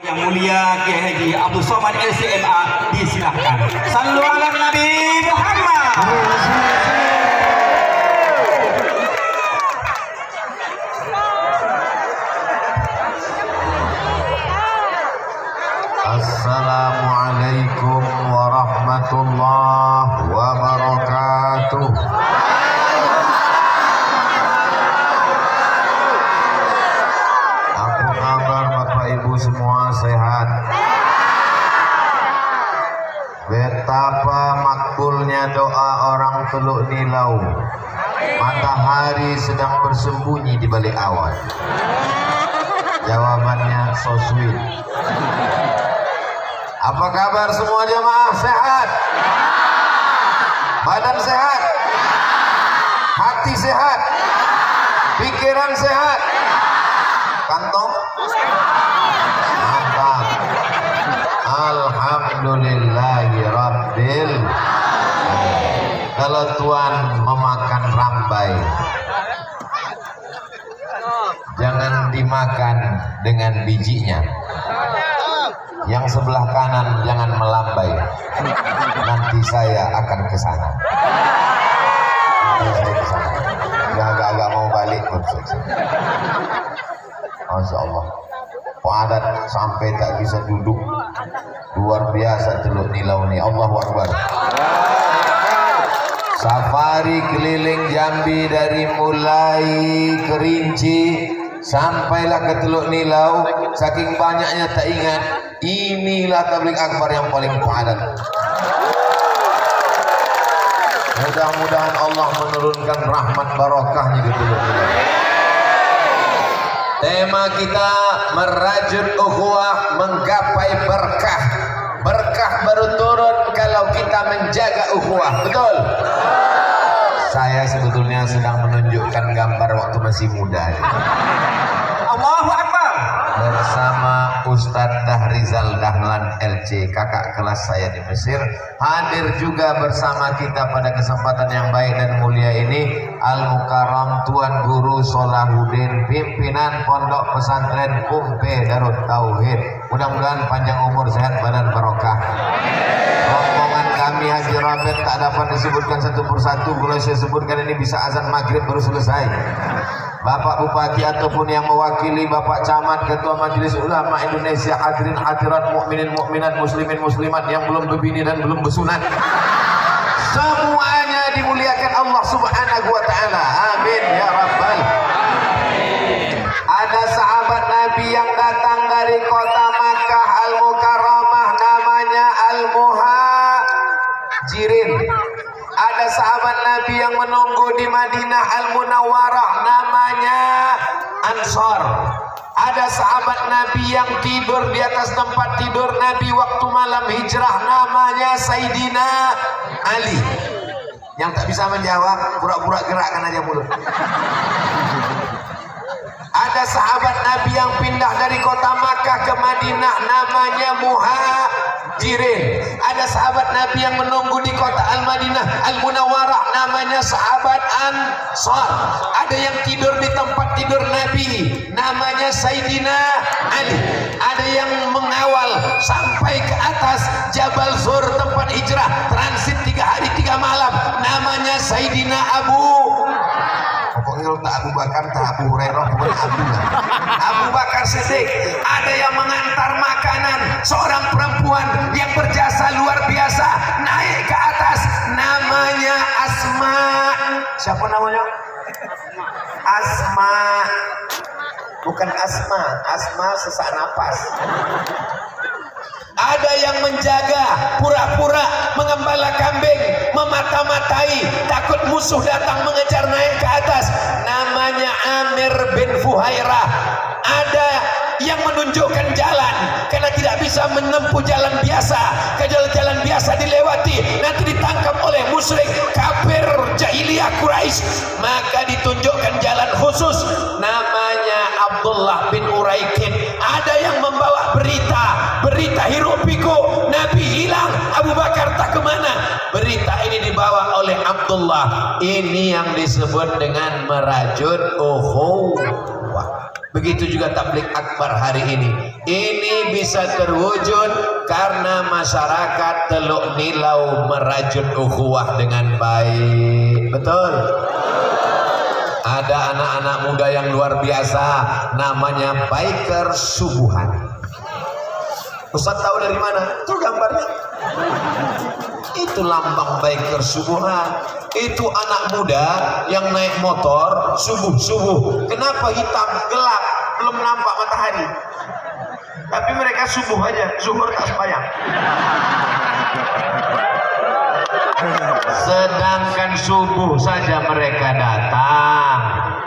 Yang mulia Kiai Haji Abdul Somad LCMA disilahkan. Sallu ala Nabi Muhammad. Assalamualaikum warahmatullahi wabarakatuh. Apa kabar Bapak Ibu semua, sehat? Betapa makbulnya doa orang Teluk Nilau. Matahari sedang bersembunyi di balik awan. Jawabannya so sweet. Apa kabar semua jemaah, sehat? Badan sehat? Hati sehat? Pikiran sehat? Kantong? Mantap. Alhamdulillahi Rabbil. Kalau Tuhan memakan rambai, jangan dimakan dengan bijinya. Yang sebelah kanan jangan melambai. Nanti saya akan ke sana. Agak-agak mau balik. Masya Allah. Padat sampai tak bisa duduk. Luar biasa Teluk Nilau ini. Allahu Akbar. Safari keliling Jambi dari mulai Kerinci sampailah ke Teluk Nilau. Saking banyaknya tak ingat. Inilah tabligh akbar yang paling padat. Mudah-mudahan Allah menurunkan rahmat barokahnya di Teluk Nilau. Tema kita merajut ukhuwah, menggapai berkah. Berkah baru turun kalau kita menjaga ukhuwah. Betul? Saya sebetulnya sedang menunjukkan gambar waktu masih muda. Allahu Akbar. Bersama Ustadz Dahrizal Dahlan LC, kakak kelas saya di Mesir, hadir juga bersama kita pada kesempatan yang baik dan mulia ini Al-Mukarram Tuan Guru Solahuddin, pimpinan Pondok Pesantren Umpe Darut Tauhid. Mudah-mudahan panjang umur, sehat badan barokah. Rombongan kami Haji Rabet tak dapat disebutkan satu persatu. Kalau saya sebutkan ini bisa azan maghrib baru selesai. Bapak Bupati ataupun yang mewakili Bapak Camat, Ketua Majelis Ulama Indonesia, hadirin hadirat, mukminin mukminat, muslimin muslimat yang belum berbini dan belum bersunat, semuanya dimuliakan Allah Subhanahu wa taala. Amin ya rabbal. Ada sahabat Nabi yang datang dari kota Makkah Al-Mukarramah, namanya Al-Muhajirin. Ada sahabat Nabi yang menunggu di Madinah Al-Munawwarah, namanya Ansor. Ada sahabat Nabi yang tidur di atas tempat tidur Nabi waktu malam hijrah, namanya Sayyidina Ali. Yang tak bisa menjawab, pura-pura gerakkan aja mulut. Ada sahabat Nabi yang pindah dari kota Makkah ke Madinah, namanya Muhajirin. Ada sahabat Nabi yang menunggu di kota Al-Madinah Al-Munawwarah, namanya sahabat Ansar. Ada yang tidur di tempat tidur Nabi, namanya Sayyidina Ali. Ada yang mengawal sampai ke atas Jabal Zur, tempat hijrah, transit 3 hari 3 malam, namanya Sayyidina Pokoknya tak Abu Bakar, tak Abu Hurairah, pokoknya Abu Bakar Siddiq. Ada yang mengantar makanan, seorang perempuan yang berjasa luar biasa, naik ke atas, namanya Asma. Siapa namanya? Asma. Bukan Asma, Asma sesak napas. Ada yang menjaga, pura-pura mengembala kambing, memata-matai, takut musuh datang mengejar, naik ke atas, namanya Amir bin Fuhairah. Ada yang menunjukkan jalan karena tidak bisa menempuh jalan biasa, jalan biasa dilewati nanti ditangkap oleh musyrik kafir jahiliyah Quraisy, maka ditunjukkan jalan khusus, namanya Abdullah bin Uraikin. Ada yang membawa berita hiruk pikuk, Nabi hilang, Abu Bakar tak kemana, berita ini dibawa oleh Abdullah. Ini yang disebut dengan merajut ukhuwah. Begitu juga tablik akbar hari ini. Ini bisa terwujud karena masyarakat Teluk Nilau merajut ukhuwah dengan baik. Betul? Ada anak-anak muda yang luar biasa, namanya biker subuhan. Ustaz tahu dari mana? Itu gambarnya. Itu lambang biker subuhan. Itu anak muda yang naik motor subuh-subuh. Kenapa hitam gelap? Belum nampak matahari. Tapi mereka subuh aja, zuhur tak sembahyang. Sedangkan subuh saja mereka datang.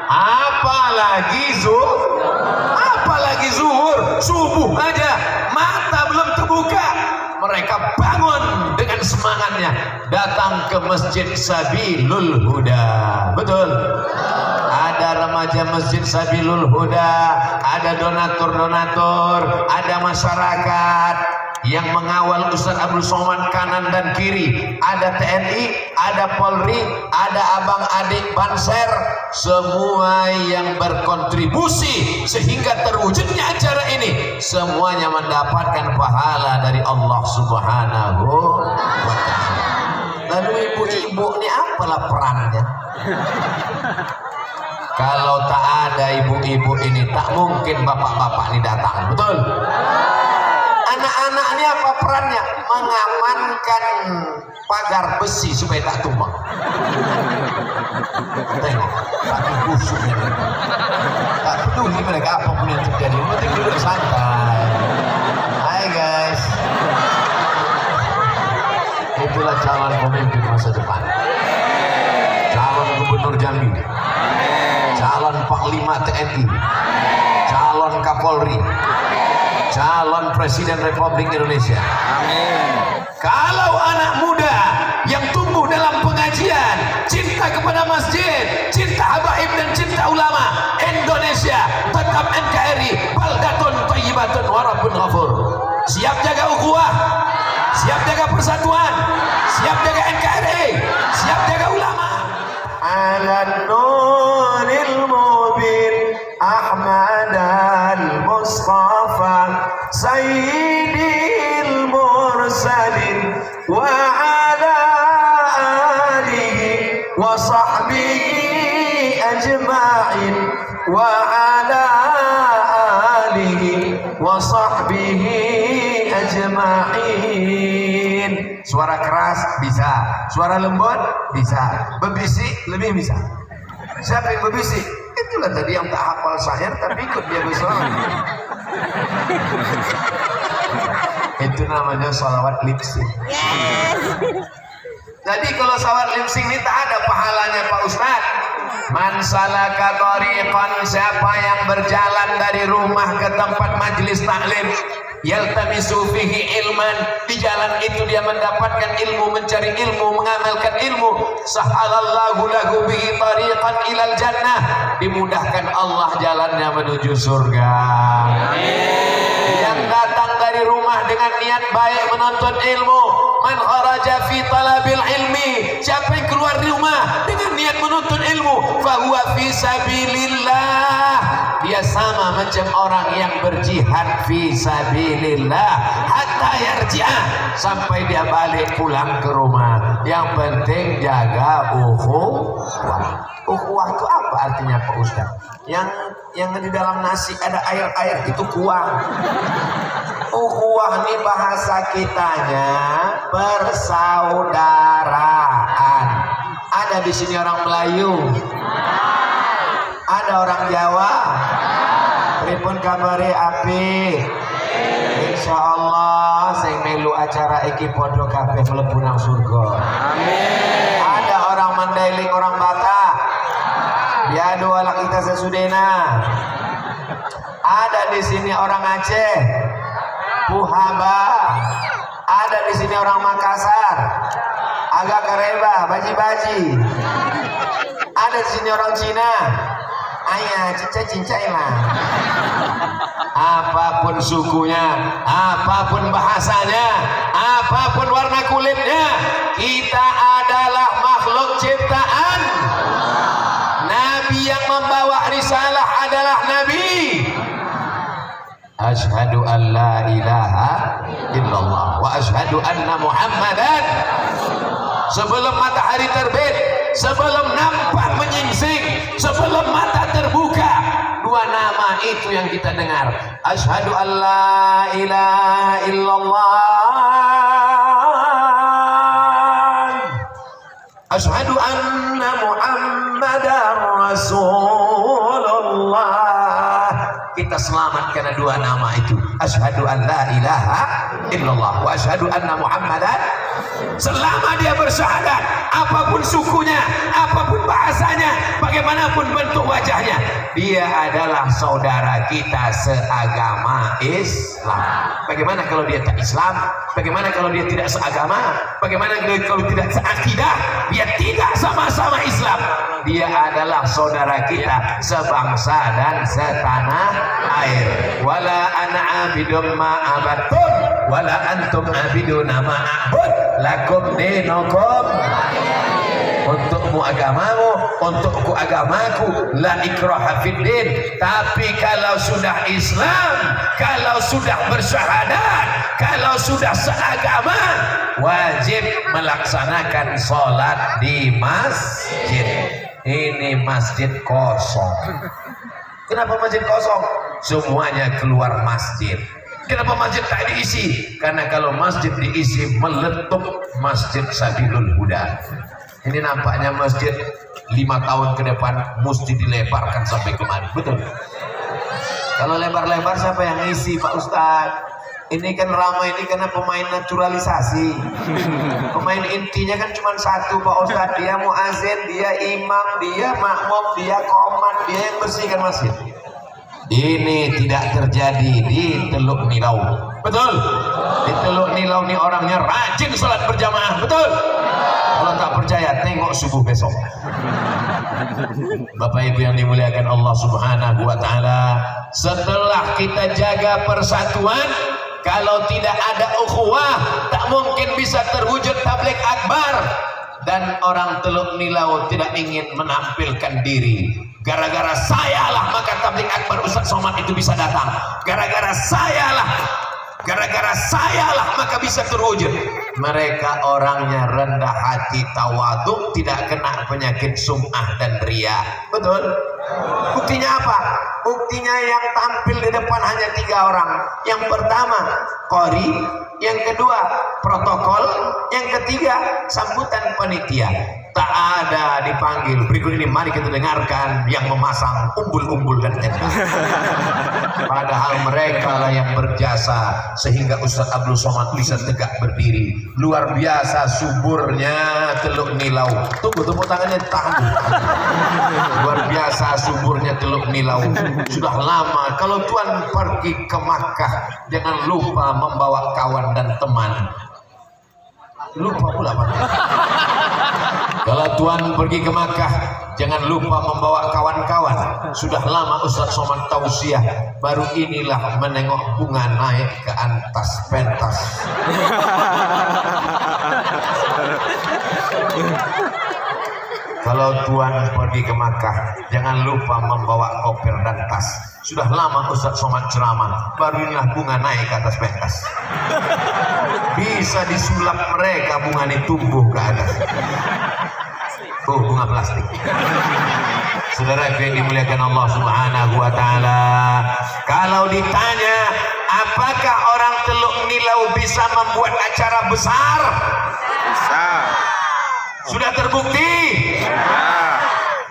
Apalagi zuhur, subuh aja mata belum terbuka. Mereka bangun dengan semangatnya datang ke Masjid Sabilul Huda. Betul? Ada remaja Masjid Sabilul Huda, ada donatur-donatur, ada masyarakat yang mengawal Ustaz Abdul Somad kanan dan kiri, ada TNI, ada Polri, ada abang adik Banser, semua yang berkontribusi sehingga terwujudnya acara ini, semuanya mendapatkan pahala dari Allah Subhanahu wa Ta'ala. Lalu ibu-ibu ini apalah perannya? Kalau tak ada ibu-ibu ini, tak mungkin bapak-bapak ini datang. Betul? Anak-anak ini apa perannya? Mengamankan pagar besi supaya tak tumbang. Tengok, tapi busuknya. Tak peduli mereka apapun yang terjadi, penting duduk santai. Hai guys. Itulah calon pemimpin masa depan. Calon gubernur Jambi, calon Panglima TNI, calon Kapolri, calon Presiden Republik Indonesia. Amin. Kalau anak muda yang tumbuh dalam pengajian, cinta kepada masjid, cinta habaib dan cinta ulama, Indonesia tetap NKRI, baldatun thayyibatun wa rabbun ghafur. Siap jaga ukhuwah, siap jaga persatuan, siap jaga NKRI, siap jaga ulama. Ala nuril mubin Ahmad al-Mustafa Sayyidil Mursalin wa ala alihi wa sahbihi ajma'in wa ala alihi wa sahbihi ajma'in. Suara keras bisa, suara lembut bisa, berbisik lebih bisa. Siapa yang berbisik? Itulah tadi yang tak hafal syair tapi ikut dia bersorak. Itu namanya salawat lip sync. Jadi kalau salawat lip sync ini tak ada pahalanya Pak Ustaz. Man salaka tariqan, siapa yang berjalan dari rumah ke tempat majelis taklim, yaltamisu fihi ilman, di jalan itu dia mendapatkan ilmu, mencari ilmu, mengamalkan ilmu, sahalallahu lahu bihi tariqan ilal jannah, dimudahkan Allah jalannya menuju surga. Amin. Yang datang dari rumah dengan niat baik menuntut ilmu, man kharaja fi talabil ilmi, siapa yang keluar di rumah dengan niat menuntut ilmu, fa huwa fi sabilillah, dia sama macam orang yang berjihad fi sabilillah hatta yarji'ah, sampai dia balik pulang ke rumah. Yang penting jaga ukhuwah. Ukhuwah itu apa artinya Pak Ustaz? Yang di dalam nasi ada air-air itu kuah. Ukhuwah ini bahasa kitanya persaudaraan. Ada di sini orang Melayu, ada orang Jawa. Pripun kabare api? Insyaallah sing melu acara iki padha kabeh mlebu nang surga. Amin. Ada orang Mandailing, orang Batak. Biadu ala kita sesudena. Ada di sini orang Aceh, Puhaba. Ada di sini orang Makassar, agak Kareba, baji-baji. Ada di sini orang Cina, ayah cincai lah. Apapun sukunya, apapun bahasanya, apapun warna kulitnya, kita adalah makhluk ciptaan. Nabi yang membawa risalah adalah Nabi. Asyhadu an la ilaha illallah wa asyhadu anna Muhammadan. Sebelum matahari terbit, sebelum nampak menyingsing, sebelum mata terbuka, dua nama itu yang kita dengar. Asyhadu an la ilaha illallah, asyhadu anna Muhammadar Rasulullah. Kita selamat karena dua nama itu. Asyhadu an la ilaha illallah wa asyhadu anna Muhammadan. Selama dia bersyahadat, apapun sukunya, apapun bahasanya, bagaimanapun bentuk wajahnya, dia adalah saudara kita seagama Islam. Bagaimana kalau dia tak Islam? Bagaimana kalau dia tidak seagama? Bagaimana kalau tidak seakidah? Dia tidak sama-sama Islam. Dia adalah saudara kita sebangsa dan setanah air. Wala ana abidum ma abattum wala antum abiduna ma a'bud lakum dinukum. Untukmu agamamu, untukku agamaku, la ikraha fiddin. Tapi kalau sudah Islam, kalau sudah bersyahadat, kalau sudah seagama, wajib melaksanakan sholat di masjid. Ini masjid kosong. Kenapa masjid kosong? Semuanya keluar masjid. Kenapa masjid tak diisi? Karena kalau masjid diisi meletup Masjid Sabilul Huda. Ini nampaknya masjid 5 tahun ke depan mesti dilebarkan sampai kemari. Betul? Kalau lebar-lebar siapa yang isi, Pak Ustadz? Ini kan ramai ini karena pemain naturalisasi. Pemain intinya kan cuma satu, Pak Ustadz. Dia muazin, dia imam, dia makmum, dia komat, dia yang bersihkan masjid. Ini tidak terjadi di Teluk Nilau. Betul? Di Teluk Nilau ini orangnya rajin sholat berjamaah. Betul? Kalau tak percaya, tengok subuh besok. Bapak Ibu yang dimuliakan Allah Subhanahu wa Ta'ala, setelah kita jaga persatuan, kalau tidak ada ukhuwah, tak mungkin bisa terwujud tabligh akbar. Dan orang Teluk Nilau tidak ingin menampilkan diri. Gara-gara sayalah maka tabligh akbar Ustaz Somad itu bisa datang. Gara-gara sayalah maka bisa terwujud. Mereka orangnya rendah hati, tawadhu, tidak kena penyakit sum'ah dan riya. Betul? Buktinya apa? Buktinya yang tampil di depan hanya 3 orang. Yang pertama qori, yang kedua protokol, yang ketiga sambutan panitia. Tak ada dipanggil. Berikut ini mari kita dengarkan yang memasang umbul-umbul dan tenda. Padahal mereka lah yang berjasa sehingga Ustaz Abdul Somad bisa tegak berdiri. Luar biasa suburnya Teluk Nilau. Tunggu tepuk tangannya, tahan. Luar biasa suburnya Teluk Nilau. Sudah lama. Kalau Tuan pergi ke Makkah, jangan lupa membawa kawan dan teman. Lupa pula Pak. Kalau Tuan pergi ke Makkah, jangan lupa membawa kawan-kawan. Sudah lama Ustaz Somad tausiah, baru inilah menengok bunga naik ke atas pentas. Kalau Tuan pergi ke Makkah, jangan lupa membawa koper dan tas. Sudah lama Ustaz Somad ceramah, baru inilah bunga naik ke atas pentas. Bisa disulap mereka, bunga ini tumbuh ke atas. Oh, bunga plastik. Saudara yang dimuliakan Allah Subhanahu wa Ta'ala, kalau ditanya apakah orang Teluk Nilau bisa membuat acara besar? Bisa. Sudah terbukti?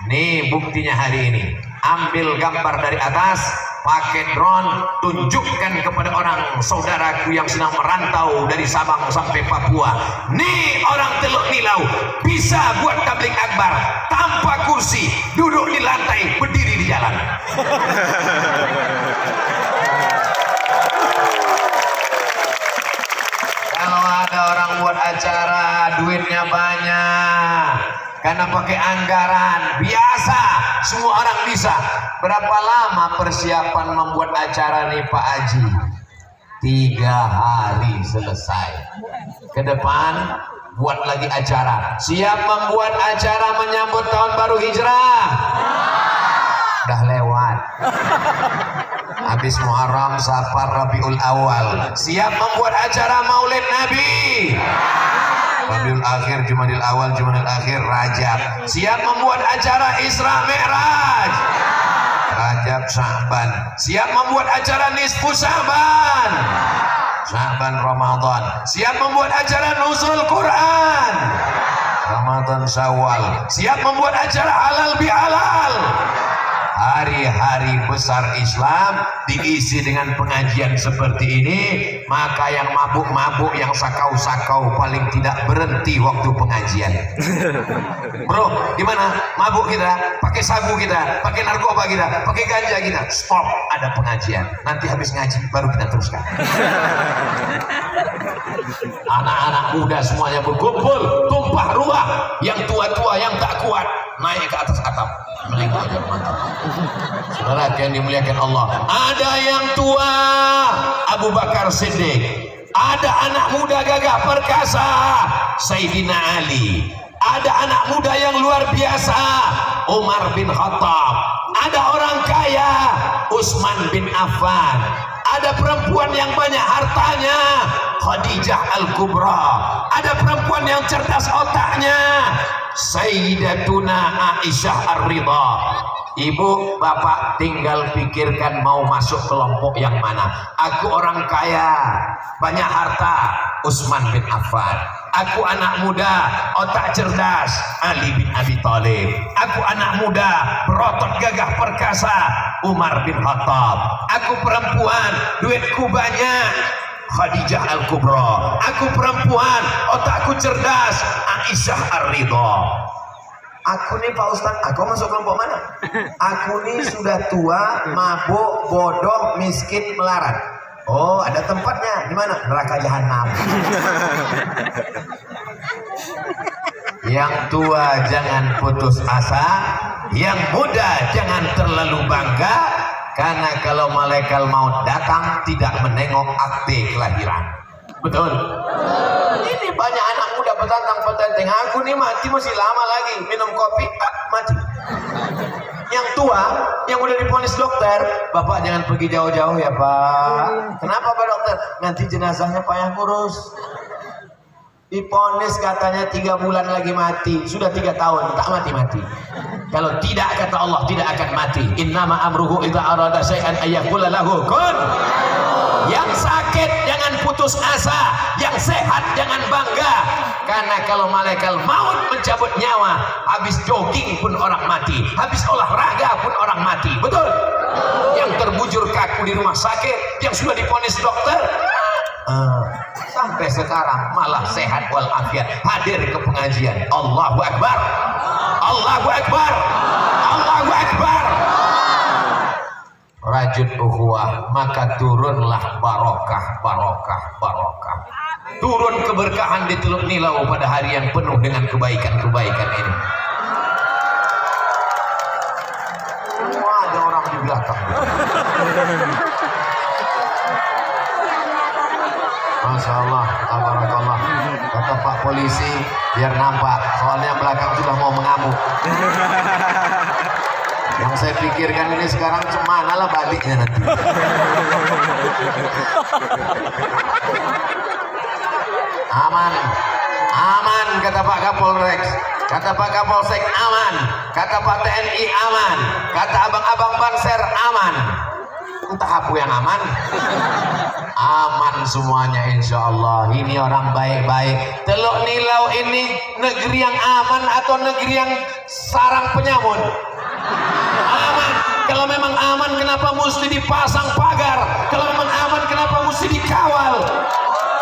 Nih buktinya hari ini. Ambil gambar dari atas, pakai drone, tunjukkan kepada orang saudaraku yang sedang merantau dari Sabang sampai Papua. Nih orang Teluk Nilau bisa buat tabligh akbar tanpa kursi, duduk di lantai, berdiri di jalan. Kalau ada orang buat acara, duitnya banyak, karena pakai anggaran biasa, semua orang bisa. Berapa lama persiapan membuat acara nih Pak Haji? 3 hari selesai. Ke depan buat lagi acara. Siap membuat acara menyambut tahun baru hijrah? Udah lewat. habis Muharram, Safar, Rabiul Awal. Siap membuat acara Maulid Nabi. Rabiul Akhir, Jumadil Awal, Jumadil Akhir, Rajab. Siap membuat acara Isra Mi'raj. Rajab, Sya'ban. Siap membuat acara Nisfu Sya'ban. Sya'ban, Ramadan. Siap membuat acara Nuzul Quran. Ramadan, Syawal. Siap membuat acara halal bihalal. Hari-hari besar Islam diisi dengan pengajian seperti ini, maka yang mabuk-mabuk, yang sakau-sakau paling tidak berhenti waktu pengajian. Bro, gimana? Mabuk kita, pakai sabu kita, pakai narkoba kita, pakai ganja kita. Stop, ada pengajian. Nanti habis ngaji baru kita teruskan. Anak-anak muda semuanya berkumpul, tumpah ruah. Yang tua-tua, yang tak kuat, naik ke atas atap. Melingkar aja mantap. Saudara yang dimuliakan Allah, ada yang tua Abu Bakar Siddiq, ada anak muda gagah perkasa Sayyidina Ali, ada anak muda yang luar biasa Umar bin Khattab, ada orang kaya Utsman bin Affan, ada perempuan yang banyak hartanya Khadijah Al-Kubra, ada perempuan yang cerdas otaknya Sayyidatuna Aisyah Ar-Ridha. Ibu, bapak tinggal pikirkan mau masuk kelompok yang mana. Aku orang kaya, banyak harta, Utsman bin Affan. Aku anak muda, otak cerdas, Ali bin Abi Thalib. Aku anak muda, berotot gagah perkasa, Umar bin Khattab. Aku perempuan, duitku banyak, Khadijah Al-Kubra. Aku perempuan, otakku cerdas, Aisyah Ar-Ridha. Aku nih Pak Ustaz, aku masuk kelompok mana? Aku nih sudah tua, mabuk, bodoh, miskin, melarat. Oh, ada tempatnya. Di mana? Neraka jahanam. Yang tua jangan putus asa, yang muda jangan terlalu bangga, karena kalau malaikat maut datang tidak menengok akte kelahiran. Betul? Ini banyak anak muda petantang-petantang. Aku nih mati masih lama lagi, minum kopi mati. Yang tua, yang udah diponis dokter, Bapak jangan pergi jauh-jauh ya Pak. Kenapa Pak dokter? Nanti jenazahnya payah ngurus. Diponis katanya 3 bulan lagi mati, sudah 3 tahun tak mati-mati. Kalau tidak, kata Allah, tidak akan mati. Innama amruhu idza arada syai'an ayyaqula lahu kun. Yang sakit jangan putus asa, yang sehat jangan bangga, karena kalau malaikat maut mencabut nyawa, habis jogging pun orang mati, habis olahraga pun orang mati. Betul? Yang terbujur kaku di rumah sakit, yang sudah diponis dokter, sampai sekarang malah sehat walafiat, hadir ke pengajian. Allahu Akbar, Allahu Akbar, Allahu Akbar. Rajut ukhuwah, maka turunlah barokah, barokah, barokah. Turun keberkahan di Teluk Nilau pada hari yang penuh dengan kebaikan-kebaikan ini. Wah, ada orang di belakang. Masya Allah, tabarakallah. Kata Pak Polisi, biar nampak, soalnya belakang sudah mau mengamuk. Yang saya pikirkan ini sekarang cemana lah baliknya nanti. Aman, aman kata Pak Kapolres, kata Pak Kapolsek aman, kata Pak TNI aman, kata abang-abang Banser aman. Entah apa yang aman. Aman semuanya insya Allah. Ini orang baik-baik. Teluk Nilau ini negeri yang aman atau negeri yang sarang penyamun? Aman. Kalau memang aman, kenapa mesti dipasang pagar? Kalau memang aman, kenapa mesti dikawal?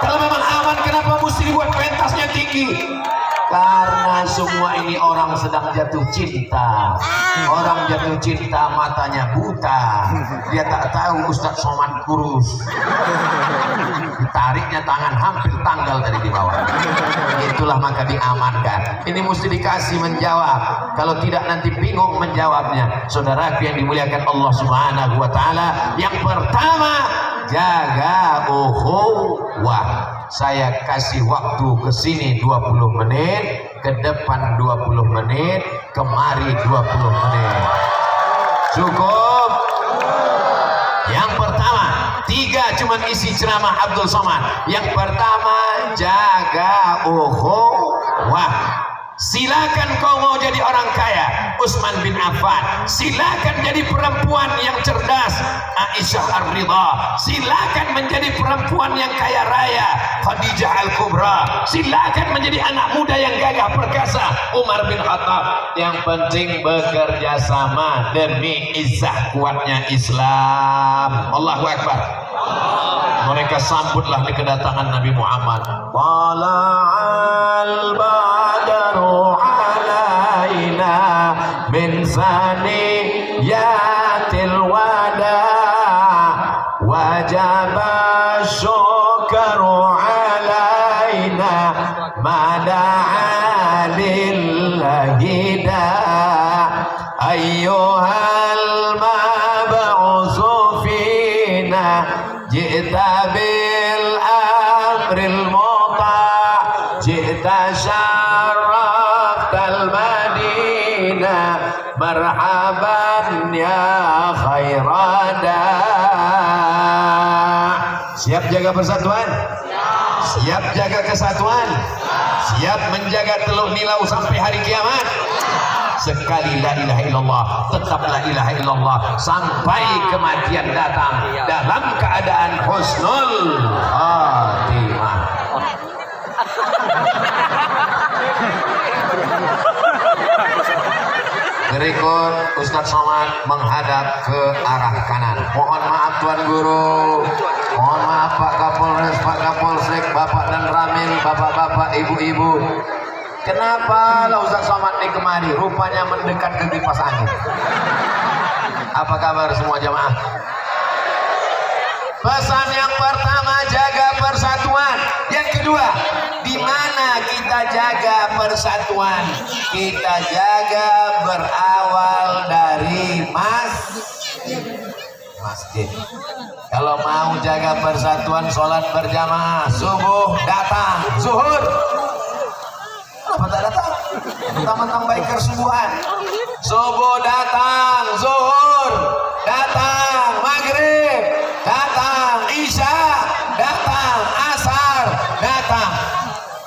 Kalau memang aman, kenapa mesti dibuat pentasnya tinggi? Karena semua ini orang sedang jatuh cinta. Orang jatuh cinta matanya buta. Dia tak tahu Ustadz Somad kurus. Ditariknya tangan hampir tanggal dari di bawah. Itulah maka diamankan. Ini mesti dikasih menjawab. Kalau tidak nanti bingung menjawabnya. Saudara yang dimuliakan Allah Subhanahu wa taala, yang pertama jaga ukhuwah. Saya kasih waktu ke sini 20 menit, ke depan 20 menit, kemari 20 menit. Cukup? Yang pertama 3 cuman isi ceramah Abdul Somad. Yang pertama, jaga ukhuwah. Silakan kau mau jadi orang kaya, Utsman bin Affan. Silakan jadi perempuan yang cerdas, Aisyah Ar-Ridha. Silakan menjadi perempuan yang kaya raya, Khadijah Al-Kubra. Silakan menjadi anak muda yang gagah perkasa, Umar bin Khattab. Yang penting bekerja sama demi izzah kuatnya Islam. Allahu Akbar. Mereka sambutlah kedatangan Nabi Muhammad. Tala'al badaru alaina min saniyatil wada wajaba syukaru alaina mada'a lillahi da ayyuhal mab'usu fina ji'ta bil amril muta' ji'ta syaraftal madinah marhaban ya khairada. Siap jaga persatuan? Siap jaga kesatuan? Siap menjaga Teluk Nilau sampai hari kiamat? Sekali la ilaha illallah, tetap la ilaha illallah sampai kematian datang dalam keadaan husnul khatimah. Berikut Ustadz Somad menghadap ke arah kanan. Mohon maaf Tuan Guru, mohon maaf Pak Kapolres, Pak Kapolsek, Bapak dan Ramil, Bapak-bapak, Ibu-ibu. Kenapa lah Ustadz Somad ini kemari? Rupanya mendekat ke kipas angin. Apa kabar semua jamaah? Pesan yang pertama, jaga persatuan. Yang kedua, di mana kita jaga persatuan? Kita jaga berawal dari masjid. Kalau mau jaga persatuan, sholat berjamaah, subuh datang, zuhur. Kenapa tak datang? Mentang-mentang biker subuhan. Subuh datang, zuhur datang, maghrib datang, isya datang, asar datang.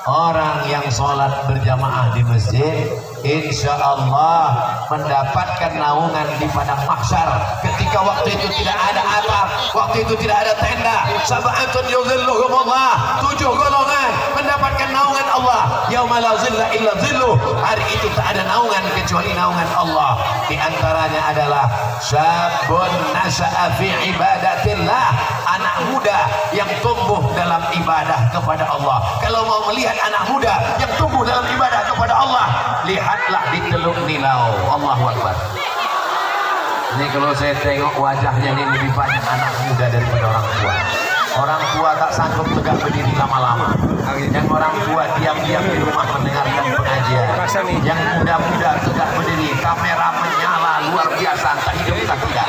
Orang yang sholat berjamaah di masjid, insya Allah mendapatkan naungan di padang mahsyar. Ketika waktu itu tidak ada atap, waktu itu tidak ada tenda. Sab'atun yuzilluhumullah, 7 golongan mendapatkan naungan Allah. Yauma la zilla illa zilluh. Hari itu tak ada naungan kecuali naungan Allah. Di antaranya adalah syabun nasha'a fi ibadatillah, anak muda yang tumbuh dalam ibadah kepada Allah. Kalau mau melihat anak muda yang tumbuh dalam ibadah kepada Allah, lihatlah di Teluk Nilau. Allahu Akbar. Ini kalau saya tengok wajahnya ini lebih banyak anak muda daripada orang tua. Orang tua tak sanggup tegak berdiri lama-lama. Yang orang tua diam-diam di rumah mendengarkan pengajian. Yang muda-muda tegak berdiri, kamera menyala luar biasa, tak hidup tak tidak.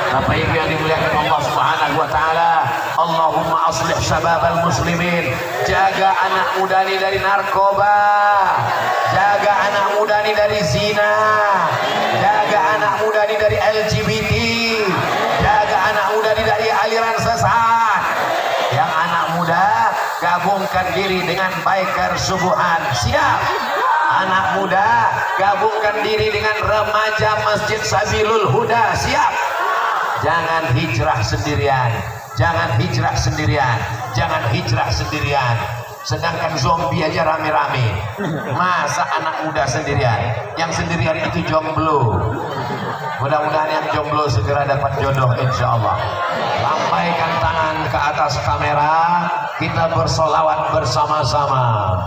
Bapak Ibu yang dimuliakan Allah Subhanahu wa taala, Allahumma aslih syababal muslimin. Jaga anak muda ini dari narkoba. Jaga anak muda ini dari zina. Jaga anak muda ini dari LGBT. Jaga anak muda ini dari aliran sesat. Yang anak muda gabungkan diri dengan biker subuhan. Siap. Anak muda gabungkan diri dengan remaja Masjid Sabilul Huda. Siap. Jangan hijrah sendirian, jangan hijrah sendirian, jangan hijrah sendirian. Sedangkan zombie aja rame-rame, masa anak muda sendirian? Yang sendirian itu jomblo. Mudah-mudahan yang jomblo segera dapat jodoh insya Allah. Lambaikan tangan ke atas kamera, kita bersolawat bersama-sama.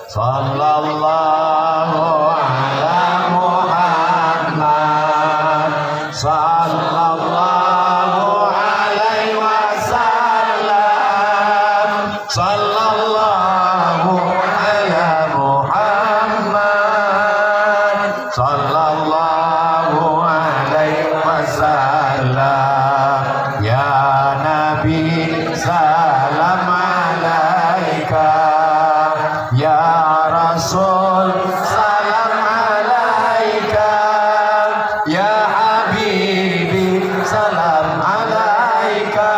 Sallallahu ala Muhammad, sallallahu alaihi wasallam, sallallahu ala Muhammad, sallallahu alaihi wasallam. Ya Nabi salam alaika, ya Rasul salam alaika, ya Habibi salam alaika,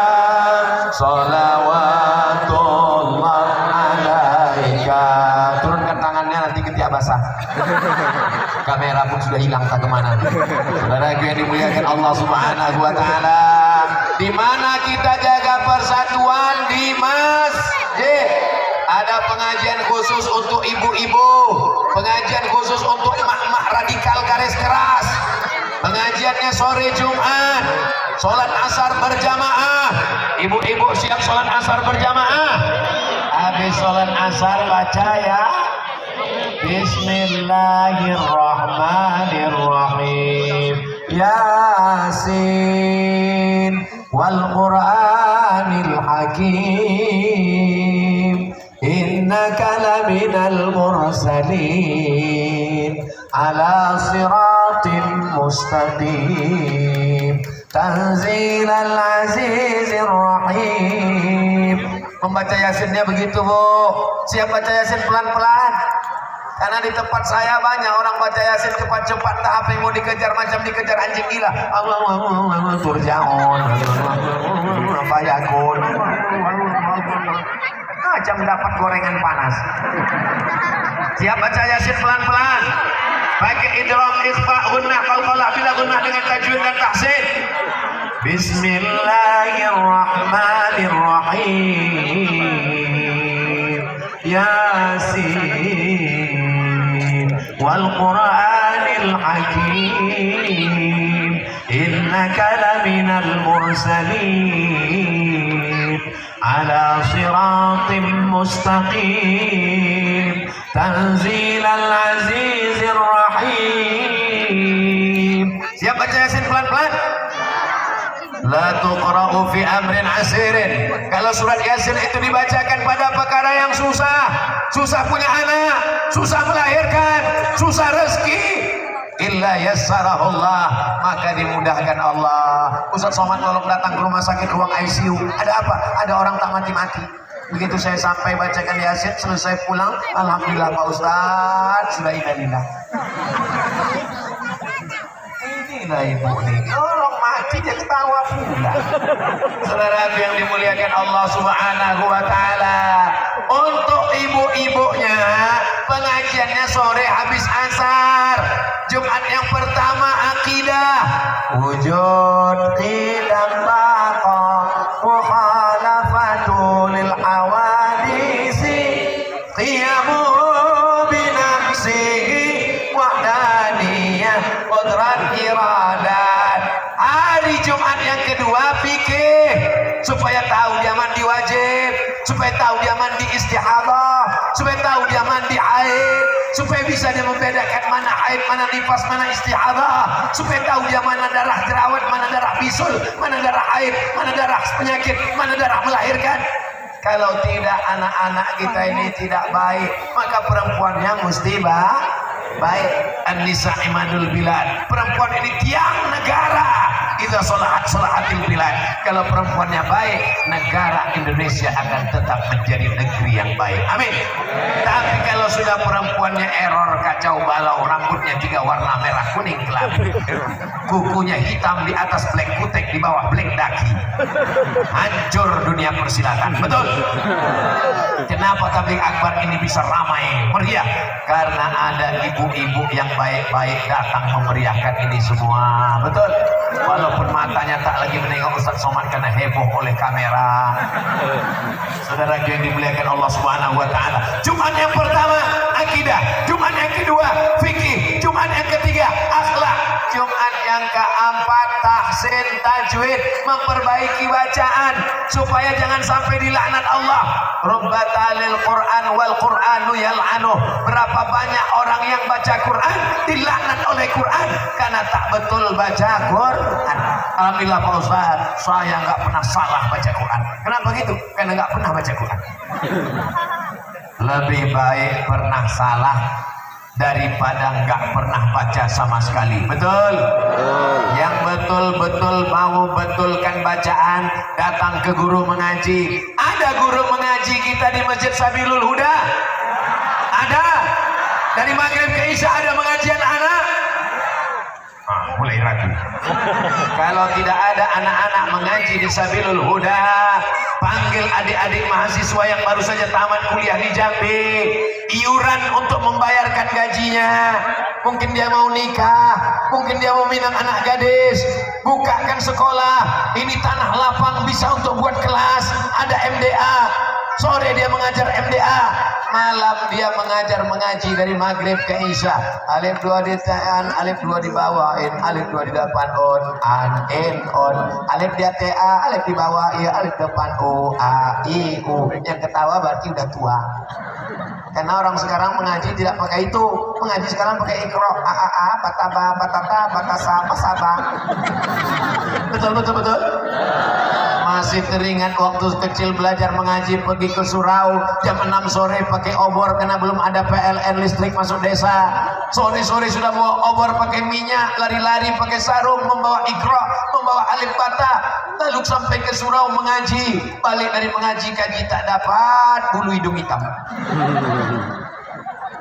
kamera pun sudah hilang tak kemana. Saudara yang dimuliakan Allah Subhanahu wa taala, di mana kita jaga persatuan di masjid. Ada pengajian khusus untuk ibu-ibu, pengajian khusus untuk emak-emak radikal garis keras. Pengajiannya sore Jumat, sholat asar berjamaah. Ibu-ibu siap sholat asar berjamaah. Habis sholat asar baca ya Bismillahirrahmanirrahim. Yasin wal Qur'anil Hakim. Innaka laminal mursalin ala siratin mustaqim. Tanzilal azizir rahim. Membaca Yasinnya begitu, Bu. Siap baca Yasin pelan-pelan. Karena di tempat saya banyak orang baca Yasin cepat-cepat, tahap yang mau dikejar macam dikejar anjing gila. Allah turjaun. Bayakun. Macam dapat gorengan panas. Siap baca Yasin pelan-pelan. Pakai idgham, ikhfa, gunnah, qalqalah, bila gunnah dengan tajwid dan tahsin. Bismillahirrahmanirrahim. Yasin wal Qur'anil Hakim. Innaka laminal mursalin ala siratim mustaqim. Tanzilal azizir rahim. Siap baca Yasin pelan-pelan. La tuqra'u fi amrin asirin. Kalau surat Yasin itu dibacakan pada perkara yang susah, susah punya anak, susah melahirkan, susah rezeki, illa yassarahullah, maka dimudahkan Allah. Ustaz Somad tolong datang ke rumah sakit ruang ICU. Ada apa? Ada orang tak mati-mati. Begitu saya sampai bacakan Yasin, selesai pulang, alhamdulillah Pak Ustaz, sudah indah. Inilah ibu nih, orang mati dia ketawa pula. Saudara yang dimuliakan Allah Subhanahu wa taala, untuk ibu-ibunya pengajiannya sore habis asar. Jumat yang pertama akidah, wujud qidam baqa mukhalafatu lil hawadisi qiyamu binafsihi wahdaniyah qudrat iradat. Hari Jumat yang kedua fikih, supaya tahu dia mandi wajib, supaya tahu dia mandi istihadah, supaya tahu dia mandi haid, supaya bisa dia membedakan mana haid, mana nifas, mana istihadah, supaya tahu dia mana darah jerawat, mana darah bisul, mana darah haid, mana darah penyakit, mana darah melahirkan. Kalau tidak, anak-anak kita ini tidak baik, maka perempuannya mesti baik. An-nisa imadul bilad. Perempuan ini tiang negara. Idza salahatil bilad. Kalau perempuannya baik, negara Indonesia akan tetap menjadi negeri yang baik. Amin. Tapi kalau sudah perempuannya error, kacau balau, rambutnya juga warna merah kuning kelabu, kukunya hitam di atas black kutek, di bawah black daki, hancur dunia persilatan. Betul. Kenapa tabligh akbar ini bisa ramai meriah? Karena ada ibu-ibu yang baik-baik datang memeriahkan ini semua. Betul. Walaupun matanya tak lagi menengok Ustaz Somad karena heboh oleh kamera. Saudara yang dimuliakan Allah Subhanahu wa taala. Jumat yang pertama akidah, Jumat yang kedua fikih, Jumat yang ketiga akhlak, Jumat yang keempat tahsin tajwid, memperbaiki bacaan supaya jangan sampai dilaknat Allah. Rubbatalil Quran wal Quranu yal'anu. Berapa banyak orang yang baca Quran dilaknat oleh Quran karena tak betul baca Quran. Alhamdulillah Pak Ustaz, saya nggak pernah salah baca Quran. Kenapa gitu? Karena nggak pernah baca Quran. Lebih baik pernah salah daripada nggak pernah baca sama sekali. Betul? Yang betul-betul mau betulkan bacaan, datang ke guru mengaji. Ada guru mengaji kita di Masjid Sabilul Huda? Ada. Dari maghrib ke isya ada mengajian anak? Mulai ragu. Kalau tidak ada anak-anak mengaji di Sabilul Huda, panggil adik-adik mahasiswa yang baru saja tamat kuliah di Jambi, iuran untuk membayarkan gajinya. Mungkin dia mau nikah, mungkin dia mau minang anak gadis, bukakan sekolah. Ini tanah lapang bisa untuk buat kelas. Ada MDA, sore dia mengajar MDA, malam dia mengaji dari maghrib ke isya. Alif 2 ditaan, alif 2 dibawain, alif 2 di depan an, in, on. Alif dia TA, alif di bawah ya, alif depan u, a, i, u. Yang ketawa berarti udah tua. Karena orang sekarang mengaji tidak pakai itu, mengaji sekarang pakai ikro, a, bataba, batata, batasa, pasaba. Betul. Masih teringat waktu kecil belajar mengaji pergi ke surau jam 6 sore pakai obor karena belum ada PLN listrik masuk desa. Sore-sore sudah bawa obor pakai minyak, lari-lari pakai sarung, membawa ikro, membawa alif bata. Lalu sampai ke surau mengaji, balik dari mengaji kaji tak dapat, bulu hidung hitam.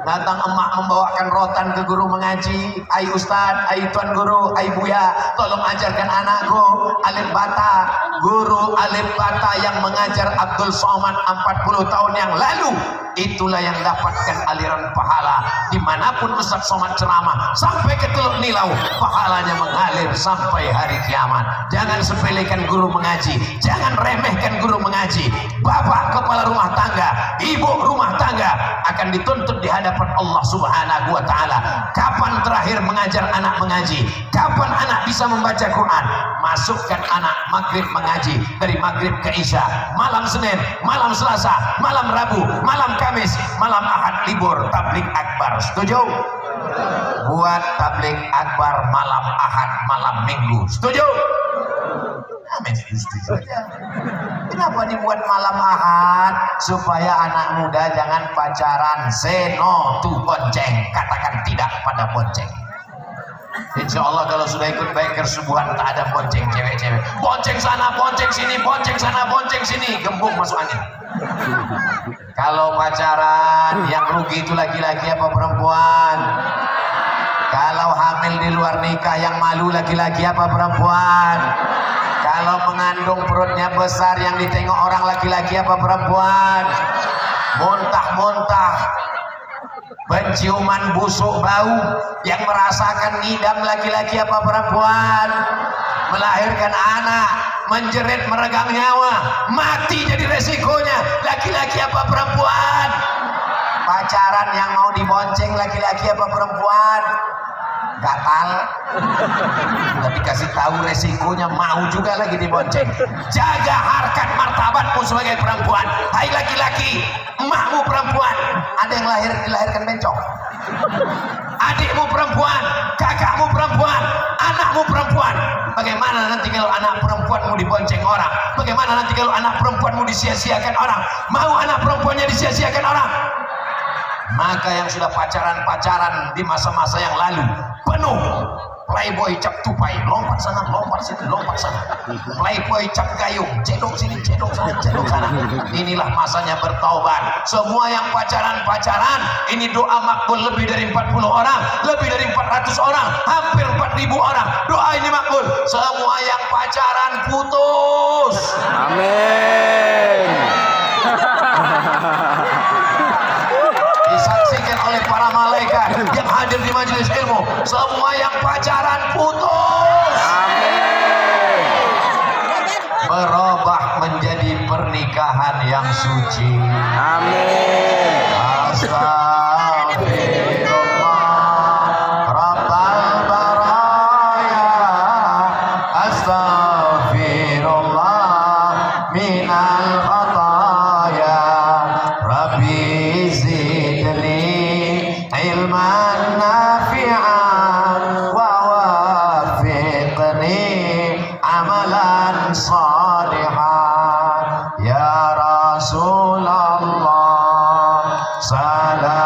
Datang emak membawakan rotan ke guru mengaji. Ai ustad, ai tuan guru, ai buya, tolong ajarkan anakku alif bata. Guru alif bata yang mengajar Abdul Somad 40 tahun yang lalu, itulah yang dapatkan aliran pahala. Dimanapun Ustaz Somad ceramah sampai ke Teluk Nilau, pahalanya mengalir sampai hari kiamat. Jangan sepelekan guru mengaji, jangan remehkan guru mengaji. Bapak kepala rumah tangga, ibu rumah tangga akan dituntut di hadapan Allah Subhanahu wa taala. Kapan terakhir mengajar anak mengaji? Kapan anak bisa membaca Quran? Masukkan anak maghrib mengaji, dari maghrib ke isya, malam Senin, malam Selasa, malam Rabu, malam Kamis, malam Ahad libur tablik akbar. Setuju? Buat tablik akbar malam Ahad, malam Minggu. Setuju? Amin, setuju aja. Kenapa dibuat malam Ahad? Supaya anak muda jangan pacaran. Say no to bonceng. Katakan tidak pada bonceng. Insya Allah kalau sudah ikut baik kersubuhan tak ada bonceng cewek-cewek. Bonceng sana, bonceng sini, bonceng sana, bonceng sini. Gembung masuk angin. Kalau pacaran yang rugi itu laki-laki apa perempuan? Kalau hamil di luar nikah yang malu laki-laki apa perempuan? Kalau mengandung perutnya besar yang ditengok orang laki-laki apa perempuan? Muntah-muntah, penciuman busuk bau yang merasakan ngidam laki-laki apa perempuan? Melahirkan anak, menjerit meregang nyawa, mati jadi resikonya laki-laki apa perempuan? Pacaran yang mau dibonceng laki-laki apa perempuan? Gatal, tapi kasih tahu resikonya, mau juga lagi dibonceng. Jaga harkat martabatmu sebagai perempuan. Hai laki-laki, emakmu perempuan, ada yang dilahirkan bencong. Adikmu perempuan, kakakmu perempuan, anakmu perempuan. Bagaimana nanti kalau anak perempuanmu dibonceng orang? Bagaimana nanti kalau anak perempuanmu disia-siakan orang? Mau anak perempuannya disia-siakan orang? Maka yang sudah pacaran-pacaran di masa-masa yang lalu penuh playboy cap tupai, lompat sana, lompat sini, lompat sana. Playboy cap gayung, cedok sini, cedok sana, cedok sana. Inilah masanya bertaubat. Semua yang pacaran-pacaran, ini doa makbul lebih dari 40 orang, lebih dari 400 orang, hampir 4.000 orang. Doa ini makbul. Semua yang pacaran putus. Amin. Disaksikan oleh para malaikat yang hadir di majelis ilmu. Semua yang pacaran putus. Amin. Berubah menjadi pernikahan yang suci. Amin. Astagfirullah Rabbal baraya. Astagfirullah minal khataya. Rabbi zidni ilman nafi'an wa wafiqni amalan salihan. Ya Rasulullah salam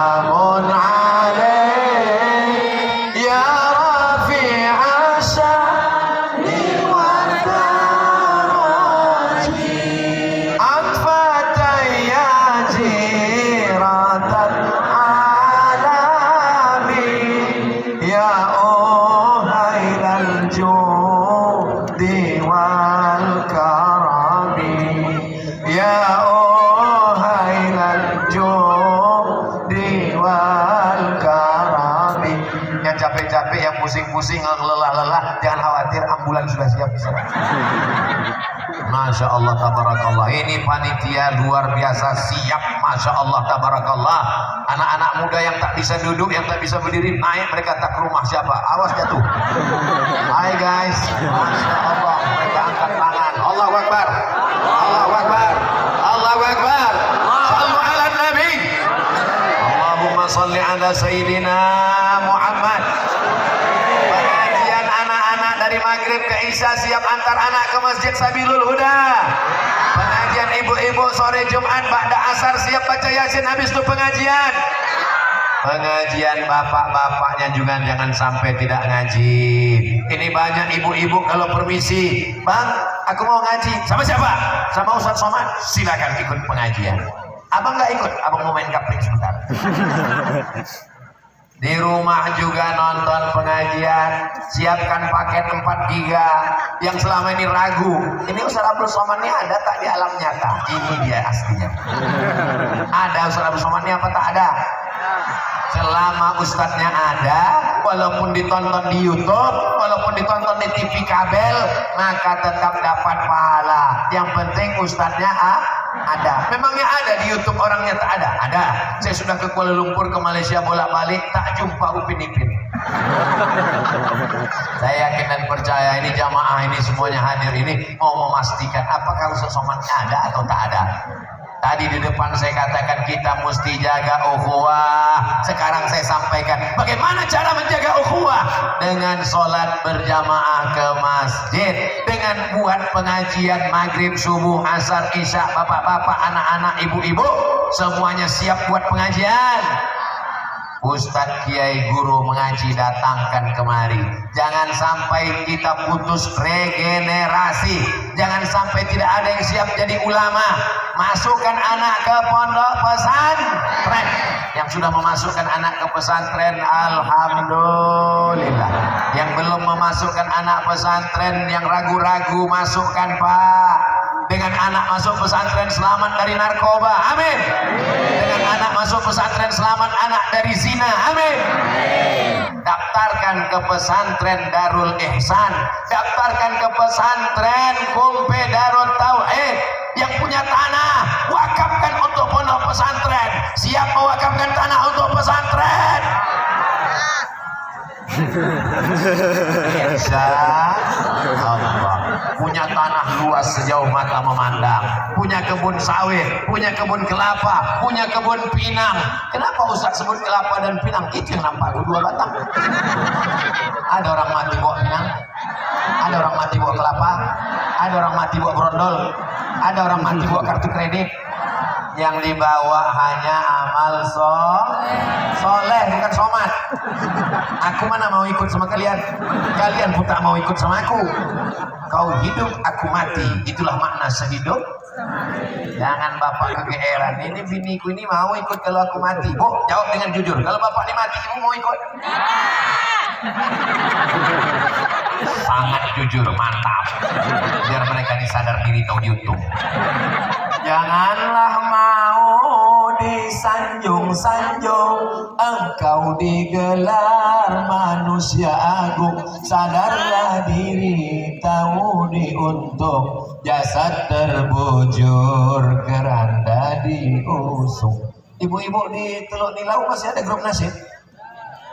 pusing-pusing, lelah-lelah, jangan khawatir, ambulan sudah siap di sana. Masya Allah tabarakallah. Ini panitia luar biasa siap, Masya Allah tabarakallah. Anak-anak muda yang tak bisa duduk, yang tak bisa berdiri, naik mereka tak ke rumah siapa, awas jatuh. Hai guys, Masya Allah, mereka angkat tangan. Allahu Akbar, Allahu Akbar, Allahu Akbar. Sallu ala Nabi. Allahumma salli ala Sayyidina Muhammad. Pengajian anak-anak dari maghrib ke isya siap antar anak ke Masjid Sabilul Huda. Pengajian ibu-ibu sore Jumat ba'da asar siap baca Yasin habis itu pengajian. Pengajian bapak-bapaknya juga jangan sampai tidak ngaji. Ini banyak ibu-ibu kalau permisi, Bang, aku mau ngaji. Sama siapa? Sama Ustaz Somad. Silakan ikut pengajian. Abang nggak ikut, abang mau main kapling sebentar. Di rumah juga nonton pengajian, siapkan paket 4 giga. Yang selama ini ragu, ini Ustaz Abdul Somad ini ada tak di alam nyata? Ini dia aslinya. Ada Ustaz Abdul Somad ini apa tak ada? Selama ustadznya ada, walaupun ditonton di YouTube, walaupun ditonton di TV kabel, maka tetap dapat pahala. Yang penting ustadznya ada. Memangnya ada di YouTube, orangnya tak ada? Ada. Saya sudah ke Kuala Lumpur, ke Malaysia bolak-balik, tak jumpa Upin Ipin. Saya yakin dan percaya ini jamaah ini semuanya hadir ini mau memastikan apakah Ustaz Somadnya ada atau tak ada. Tadi di depan saya katakan kita mesti jaga ukhuwah. Sekarang saya sampaikan bagaimana cara menjaga ukhuwah. Dengan sholat berjamaah ke masjid, dengan buat pengajian maghrib, subuh, asar, isya, bapak-bapak, anak-anak, ibu-ibu, semuanya siap buat pengajian. Ustadz, kiai, guru mengaji datangkan kemari. Jangan sampai kita putus regenerasi. Jangan sampai tidak ada yang siap jadi ulama. Masukkan anak ke pondok pesantren. Yang sudah memasukkan anak ke pesantren, alhamdulillah. Yang belum memasukkan anak pesantren, yang ragu-ragu, masukkan Pak. Dengan anak masuk pesantren selamat dari narkoba, amin. Dengan anak masuk pesantren selamat anak dari zina, amin. Daftarkan ke pesantren Darul Ihsan, daftarkan ke pesantren Kumpe Darut Tauhid. Yang punya tanah, wakafkan untuk pondok pesantren. Siap mewakafkan tanah untuk pesantren? Insya Allah. Punya tanah luas sejauh mata memandang, punya kebun sawit, punya kebun kelapa, punya kebun pinang. Kenapa Ustaz sebut kelapa dan pinang? Itu yang nampak dua batang. Ada orang mati bawa pinang, ada orang mati bawa kelapa, ada orang mati bawa brondol, ada orang mati bawa kartu kredit. Yang dibawa hanya amal soleh, bukan somat. Aku mana mau ikut sama kalian? Kalian pun tak mau ikut sama aku. Kau hidup, aku mati. Itulah makna sehidup. Jangan bapak kegeeran. Ini biniku ini mau ikut kalau aku mati. Bu, jawab dengan jujur. Kalau bapak ini mati, ibu mau ikut? Sangat jujur, mantap. Biar mereka disadar diri tahu diuntung. Janganlah mau disanjung-sanjung, engkau digelar manusia agung. Sadarlah diri, tahu diuntung, jasad terbujur, keranda diusung. Ibu-ibu di Teluk Nilau masih ada grup nasib?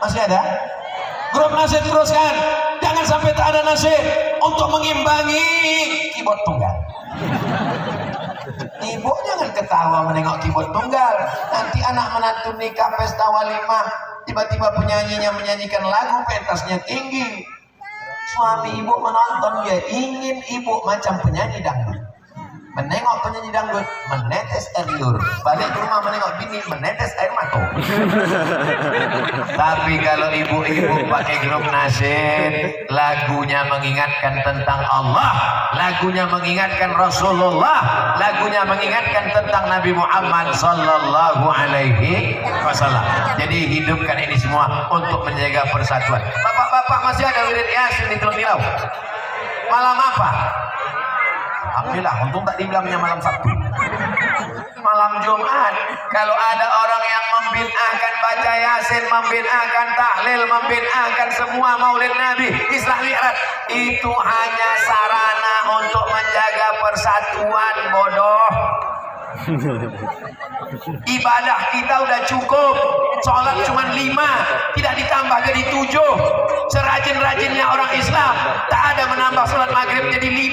Masih ada? Grup nasib teruskan, jangan sampai tak ada nasib untuk mengimbangi keyboard tunggal. Ibu jangan ketawa menengok keyboard tunggal. Nanti anak menantu nikah pesta walimah, tiba-tiba penyanyinya menyanyikan lagu pentasnya tinggi. Suami ibu menonton, dia ingin ibu macam penyanyi dangdut. Menengok penyanyi dangdut, menetes air liur. Balik ke rumah menengok bini, menetes air mata. Tapi kalau ibu-ibu pakai grup nasyid, lagunya mengingatkan tentang Allah, lagunya mengingatkan Rasulullah, lagunya mengingatkan tentang Nabi Muhammad sallallahu alaihi wasallam. Jadi hidupkan ini semua untuk menjaga persatuan. Bapak-bapak masih ada wirid Yasin di Teluk Nilau? Malam apa? Alhamdulillah, untung tak dibilangnya malam Sabtu. malam Jumat. Kalau ada orang yang membid'ahkan baca Yasin, membid'ahkan tahlil, membid'ahkan semua Maulid Nabi, Isra Mi'raj, itu hanya sarana untuk menjaga persatuan, bodoh. Ibadah kita udah cukup, sholat cuma 5, tidak ditambah jadi 7. Serajin-rajinnya orang Islam tak ada menambah sholat maghrib jadi 5.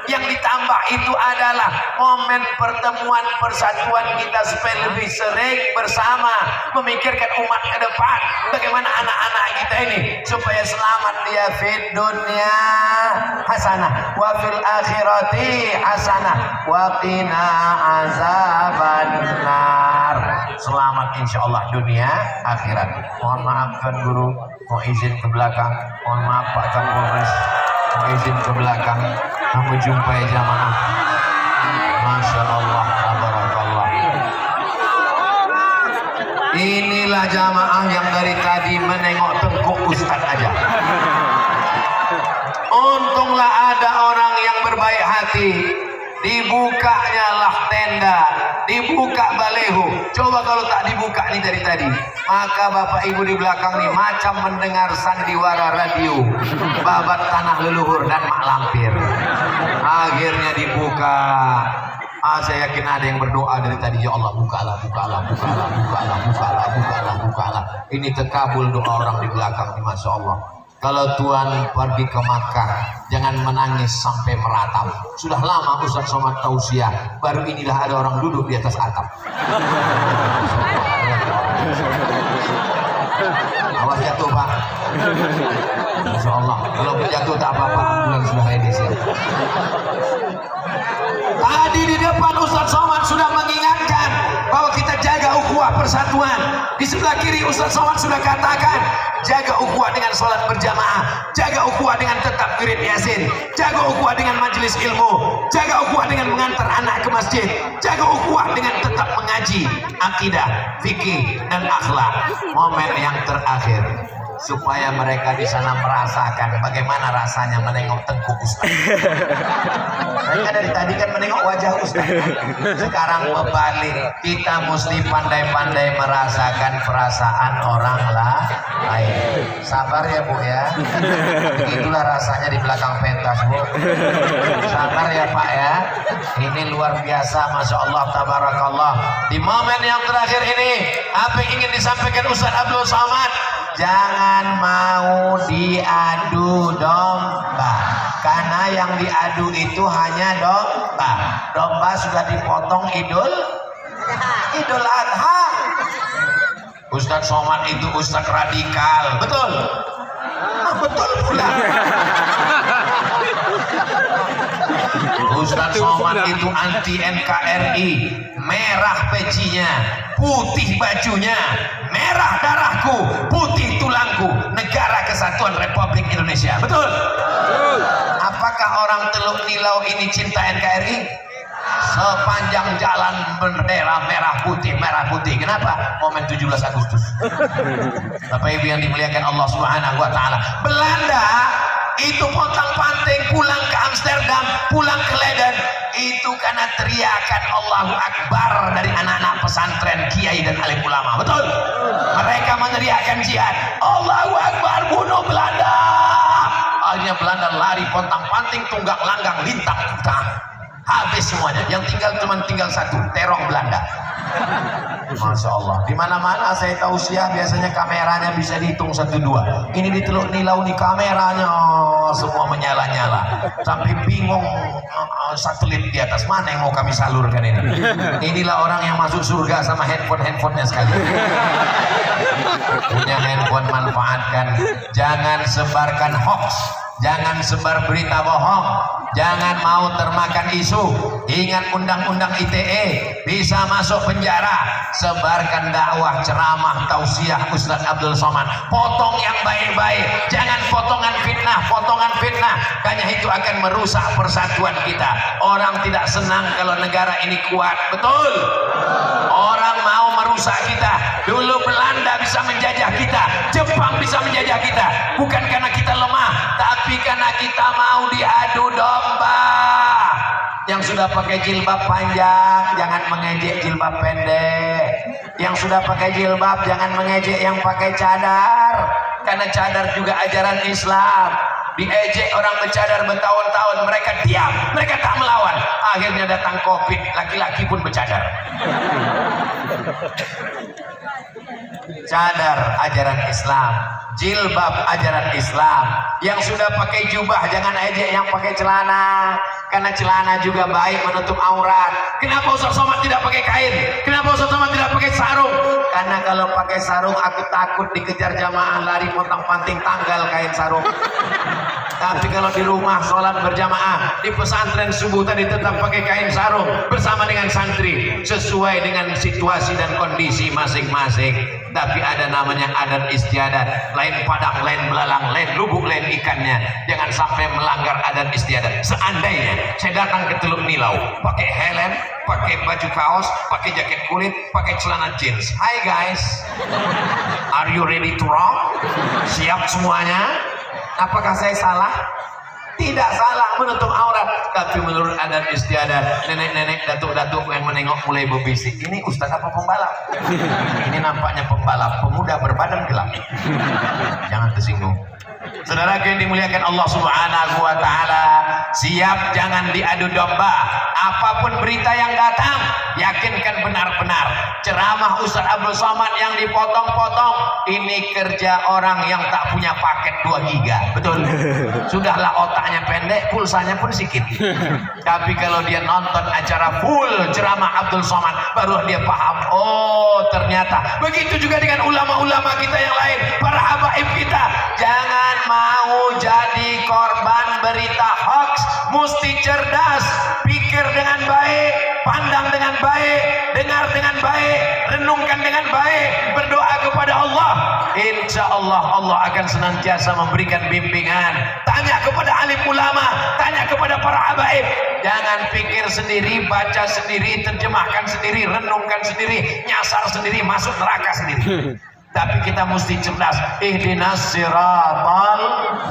Yang ditambah itu adalah momen pertemuan persatuan kita supaya lebih sering bersama memikirkan umat ke depan, bagaimana anak-anak kita ini supaya selamat dia fid dunya hasanah wa fil akhirati hasanah wa qina azabannar. Selamat insyaallah dunia akhirat. Mohon maaf Tuan Guru, mau izin ke belakang. Mohon maaf Pak Kapolres, mau izin ke belakang. Kamu jumpai jamaah. Masya Allah, tabarakallah. Inilah jamaah yang dari tadi menengok tengkuk Ustaz aja. Untunglah ada orang yang berbaik hati. Dibukanya lah tenda, dibuka baleho. Coba kalau tak dibuka nih dari tadi, maka bapak ibu di belakang nih macam mendengar sandiwara radio babat tanah leluhur dan mak lampir. Akhirnya dibuka. Saya yakin ada yang berdoa dari tadi, ya Allah bukalah, bukalah, bukalah, bukalah, bukalah, bukalah, bukalah. Ini terkabul doa orang di belakang nih, masya Allah. Kalau Tuhan pergi ke Makkah, jangan menangis sampai meratap. Sudah lama Ustaz Somad tausiah, baru inilah ada orang duduk di atas atap. Awas jatuh Pak. Masya Allah, kalau jatuh tak apa-apa, bulan sudah ready siap. Tadi di depan Ustaz Somad sudah mengingatkan bahwa kita jaga ukhuwah persatuan. Di sebelah kiri Ustaz Somad sudah katakan, jaga ukhuwah dengan sholat berjamaah, jaga ukhuwah dengan tetap wirid Yasin, jaga ukhuwah dengan majelis ilmu, jaga ukhuwah dengan mengantar anak ke masjid, jaga ukhuwah dengan tetap mengaji akidah, fikih dan akhlak. Momen yang terakhir supaya mereka di sana merasakan bagaimana rasanya menengok tengkuk Ustaz. Mereka dari tadi kan menengok wajah Ustaz. Sekarang berbalik, kita mesti pandai-pandai merasakan perasaan orang lain. Sabar ya Bu ya. Itulah rasanya di belakang pentas Bu. Sabar ya Pak ya. Ini luar biasa, masya Allah, tabarakallah. Di momen yang terakhir ini, apa yang ingin disampaikan Ustaz Abdul Somad? Jangan mau diadu domba, karena yang diadu itu hanya domba. Domba sudah dipotong Idul Adha. Ustaz Somad itu Ustaz radikal, betul? Betul pula. Ustaz Somad itu anti NKRI, merah pecinya, putih bajunya, merah darahku, putih tulangku, Negara Kesatuan Republik Indonesia. Betul? Apakah orang Teluk Nilau ini cinta NKRI? Sepanjang jalan bendera merah putih. Kenapa? Momen 17 Agustus. Bapak Ibu yang dimuliakan Allah Subhanahu wa taala. Belanda itu pontang-panting pulang ke Amsterdam, pulang ke Leiden, itu karena teriakan Allahu Akbar dari anak-anak pesantren, kiai dan alim ulama. Betul? Mereka meneriakkan jihad. Allahu Akbar, bunuh Belanda. Akhirnya Belanda lari pontang-panting, tunggang langgang, lintang utang. Habis semuanya. Yang tinggal satu, terong Belanda. Masya Allah. Di mana-mana saya tausiah biasanya kameranya bisa dihitung 1, 2. Ini di Teluk Nilau nih kameranya semua menyala-nyala. Sampai bingung satelit di atas mana yang mau kami salurkan ini. Inilah orang yang masuk surga sama handphonenya sekali. Punya handphone manfaatkan. Jangan sebarkan hoax. Jangan sebar berita bohong. Jangan mau termakan isu. Ingat undang-undang ITE, bisa masuk penjara. Sebarkan dakwah, ceramah, tausiah Ustaz Abdul Somad. Potong yang baik-baik. Jangan potongan fitnah. Karena itu akan merusak persatuan kita. Orang tidak senang kalau negara ini kuat. Betul? Orang mau merusak kita. Dulu Belanda bisa menjajah kita, Jepang bisa menjajah kita. Bukan karena kita lemah, tapi karena kita mau diadu domba. Yang sudah pakai jilbab panjang, jangan mengejek jilbab pendek. Yang sudah pakai jilbab, jangan mengejek yang pakai cadar. Karena cadar juga ajaran Islam. Diejek orang bercadar bertahun-tahun, mereka diam, mereka tak melawan. Akhirnya datang COVID, laki-laki pun bercadar. Cadar ajaran Islam, jilbab ajaran Islam. Yang sudah pakai jubah jangan ejek yang pakai celana, karena celana juga baik menutup aurat. Kenapa Ustaz Somad tidak pakai kain? Kenapa Ustaz Somad tidak pakai sarung? Karena kalau pakai sarung aku takut dikejar jamaah lari pontang-panting tanggal kain sarung. Tapi kalau di rumah sholat berjamaah, di pesantren subuh tadi tetap pakai kain sarung bersama dengan santri sesuai dengan situasi dan kondisi masing-masing. Tapi ada namanya adat istiadat, lain padang, lain belalang, lain lubuk, lain ikannya. Jangan sampai melanggar adat istiadat. Seandainya saya datang ke Teluk Nilau pakai helm, pakai baju kaos, pakai jaket kulit, pakai celana jeans. Hi guys, are you ready to rock? Siap semuanya? Apakah saya salah? Tidak salah menutup aurat, tapi menurut adat istiadat, nenek-nenek, datuk-datuk yang menengok mulai berbisik, ini ustaz apa pembalap? Ini nampaknya pembalap, pemuda berbadan gelap. Jangan tersinggung. Saudara yang dimuliakan Allah Subhanahu wa taala, siap jangan diadu domba. Apapun berita yang datang, yakinkan benar-benar. Ceramah Ustaz Abdul Somad yang dipotong-potong, ini kerja orang yang tak punya paket 2 giga. Betul. Sudahlah otaknya pendek, pulsanya pun sedikit. Tapi kalau dia nonton acara full ceramah Abdul Somad, baru dia paham. Oh, ternyata begitu juga dengan ulama-ulama kita yang lain, para habaib kita. Jangan mau jadi korban berita hoax, mesti cerdas, pikir dengan baik, pandang dengan baik, dengar dengan baik, renungkan dengan baik, berdoa kepada Allah. Insya Allah Allah akan senantiasa memberikan bimbingan. Tanya kepada alim ulama, tanya kepada para habaib. Jangan pikir sendiri, baca sendiri, terjemahkan sendiri, renungkan sendiri, nyasar sendiri, masuk neraka sendiri. Tapi kita mesti cerdas. Ihdinas siratal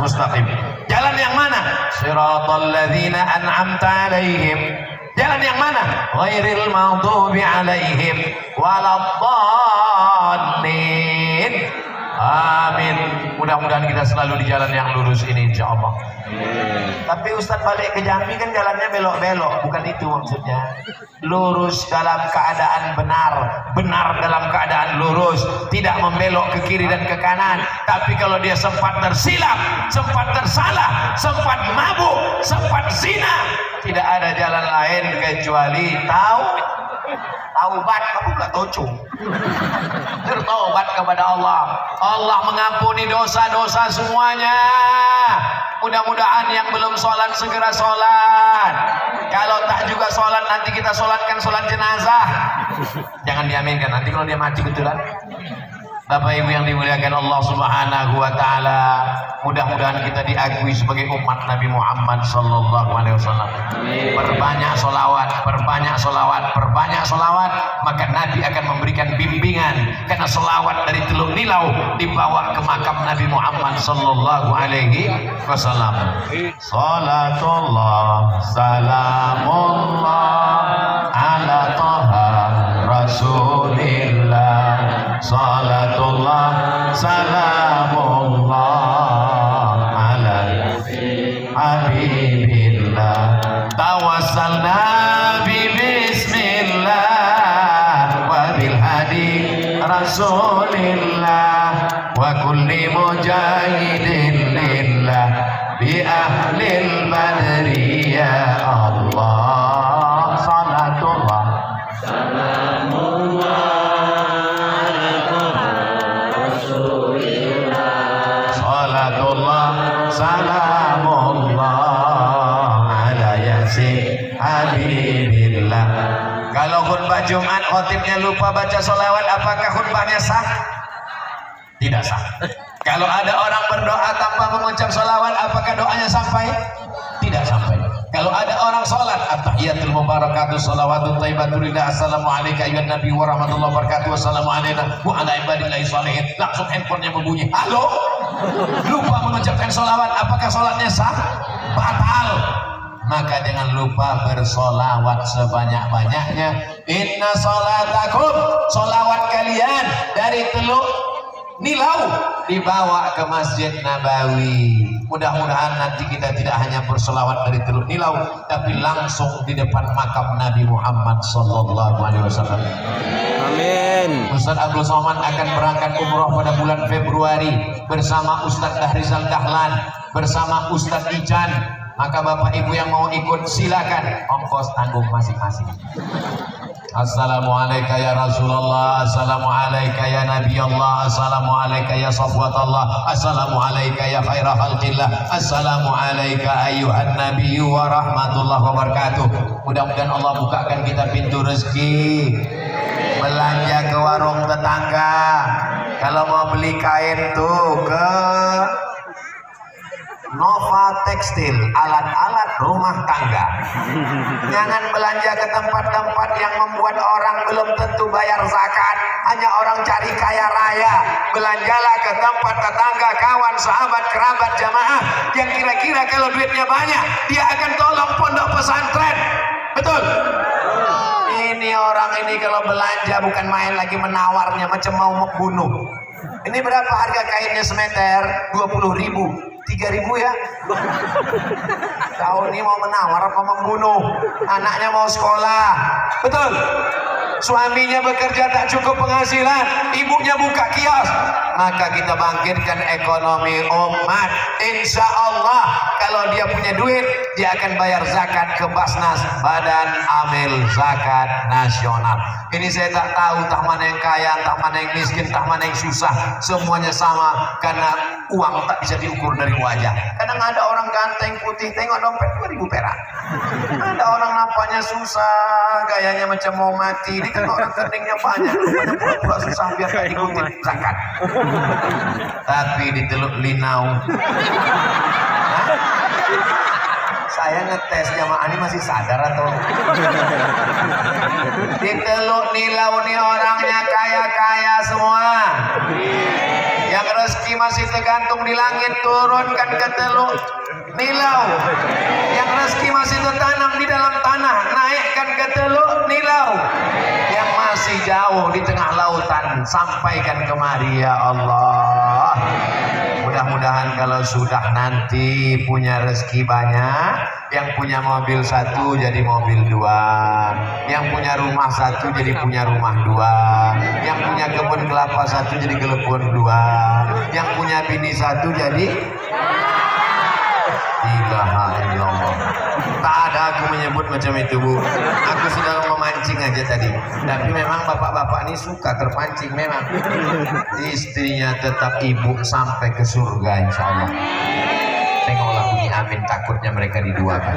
mustaqim. Jalan yang mana? Siratal ladzina an'amta alaihim. Jalan yang mana? Ghairil maghdubi alaihim waladdallin. Amin. Mudah-mudahan kita selalu di jalan yang lurus ini insyaallah. Tapi Ustaz balik ke Jambi kan jalannya belok-belok, bukan itu maksudnya. Lurus dalam keadaan benar, benar dalam keadaan lurus, tidak membelok ke kiri dan ke kanan. Tapi kalau dia sempat tersilap, sempat tersalah, sempat mabuk, sempat zina, tidak ada jalan lain kecuali taubat. Kamu gak tocung, bertobat kepada Allah. Allah mengampuni dosa-dosa semuanya. Mudah-mudahan yang belum sholat segera sholat. Kalau tak juga sholat, nanti kita sholatkan sholat jenazah. Jangan diaminkan, nanti kalau dia mati betulan. Bapak Ibu yang dimuliakan Allah Subhanahu wa taala, mudah-mudahan kita diakui sebagai umat Nabi Muhammad sallallahu alaihi wasallam. Perbanyak solawat, perbanyak solawat, perbanyak solawat, maka Nabi akan memberikan bimbingan. Karena solawat dari Teluk Nilau dibawa ke makam Nabi Muhammad sallallahu alaihi wasallam. Salatullah salamullah ala taha rasulillah. Salatullah salamullah ala habibillah. Tawassalna bi bismillah wa bil hadi rasulillah wa kulli mujahidin lillah bi ahlil badri ya Allah. Salatullah salamullah salamullah ala yasin habibillah. Kalau khutbah Jumat khotibnya lupa baca sholawat, apakah khutbahnya sah? Tidak sah. Kalau ada orang berdoa tanpa mengucap sholawat, apakah doanya sampai? Tidak sampai. Kalau ada orang sholat, at-tahiyatul mubarakatuh sholawatut thayyibatul lillahi, assalamu alayka ayyuhan nabi wa rahmatullahi wa barakatuh, wassalamu alayna wa ala ibadillahi sholihin, langsung handphonenya berbunyi, halo, lupa mengucapkan sholawat, apakah sholatnya sah? Batal. maka jangan lupa bersolawat sebanyak-banyaknya. Inna solatakum, solawat kalian dari Teluk Nilau dibawa ke Masjid Nabawi. Mudah-mudahan nanti kita tidak hanya bersolawat dari Teluk Nilau, tapi langsung di depan makam Nabi Muhammad SAW. Amin. Ustaz Abdul Somad akan berangkat umroh pada bulan Februari bersama Ustaz Dahrizal Dahlan, bersama Ustaz Ijan. Maka bapak ibu yang mau ikut silakan, ongkos tanggung masing-masing. Assalamualaikum ya Rasulullah, assalamualaikum ya Nabi Allah, assalamualaikum ya Safwatullah, assalamualaikum ya khaira khalqillah, assalamualaikum ayuhan Nabi wa rahmatullah wa barakatuh. Mudah-mudahan Allah bukakan kita pintu rezeki, belanja ke warung tetangga. Kalau mau beli kain tuh ke Nova Tekstil, alat-alat rumah tangga. Jangan belanja ke tempat-tempat yang membuat orang belum tentu bayar zakat, hanya orang cari kaya raya. Belanjalah ke tempat tetangga, kawan, sahabat, kerabat, jamaah yang kira-kira kalau duitnya banyak dia akan tolong pondok pesantren. Betul? Ini orang ini kalau belanja bukan main lagi menawarnya macam mau membunuh. Ini berapa harga kainnya semeter? 20.000. 3.000 ya. Tahun ini mau menawar apa membunuh? Anaknya mau sekolah. Betul? Suaminya bekerja tak cukup penghasilan, ibunya buka kios. Maka kita bangkitkan ekonomi umat. Insya Allah kalau dia punya duit, dia akan bayar zakat ke Basnas, Badan Amil Zakat Nasional. Ini saya tak tahu tak mana yang kaya, tak mana yang miskin, tak mana yang susah. Semuanya sama karena uang tak bisa diukur dari wajah. Kadang ada orang ganteng putih, tengok dompet 2.000 perak. Ada orang nampaknya susah, gayanya macam mau mati. Ini kan orang keningnya banyak, pura-pura susah biar tak ikutin zakat. Tapi di Teluk Linau, saya ngetes jamaah ini masih sadar atau? Di Teluk Nilau nih orangnya kaya-kaya semua. Yang rezeki masih tergantung di langit turunkan ke Teluk Nilau. Yang rezeki masih tertanam di dalam tanah naikkan ke Teluk Nilau. Yang masih jauh di tengah lautan sampaikan kemari ya Allah. Mudah-mudahan kalau sudah nanti punya rezeki banyak, yang punya mobil satu jadi mobil dua, yang punya rumah satu jadi punya rumah dua, yang punya kebun kelapa satu jadi kebun dua, yang punya bini satu jadi ilaha illallah. Tak ada aku menyebut macam itu, Bu. Aku sudah memancing aja tadi. Tapi memang bapak-bapak ini suka terpancing memang. Istrinya tetap ibu sampai ke surga insya Allah. Tengoklah bunyi amin, takutnya mereka diduakan.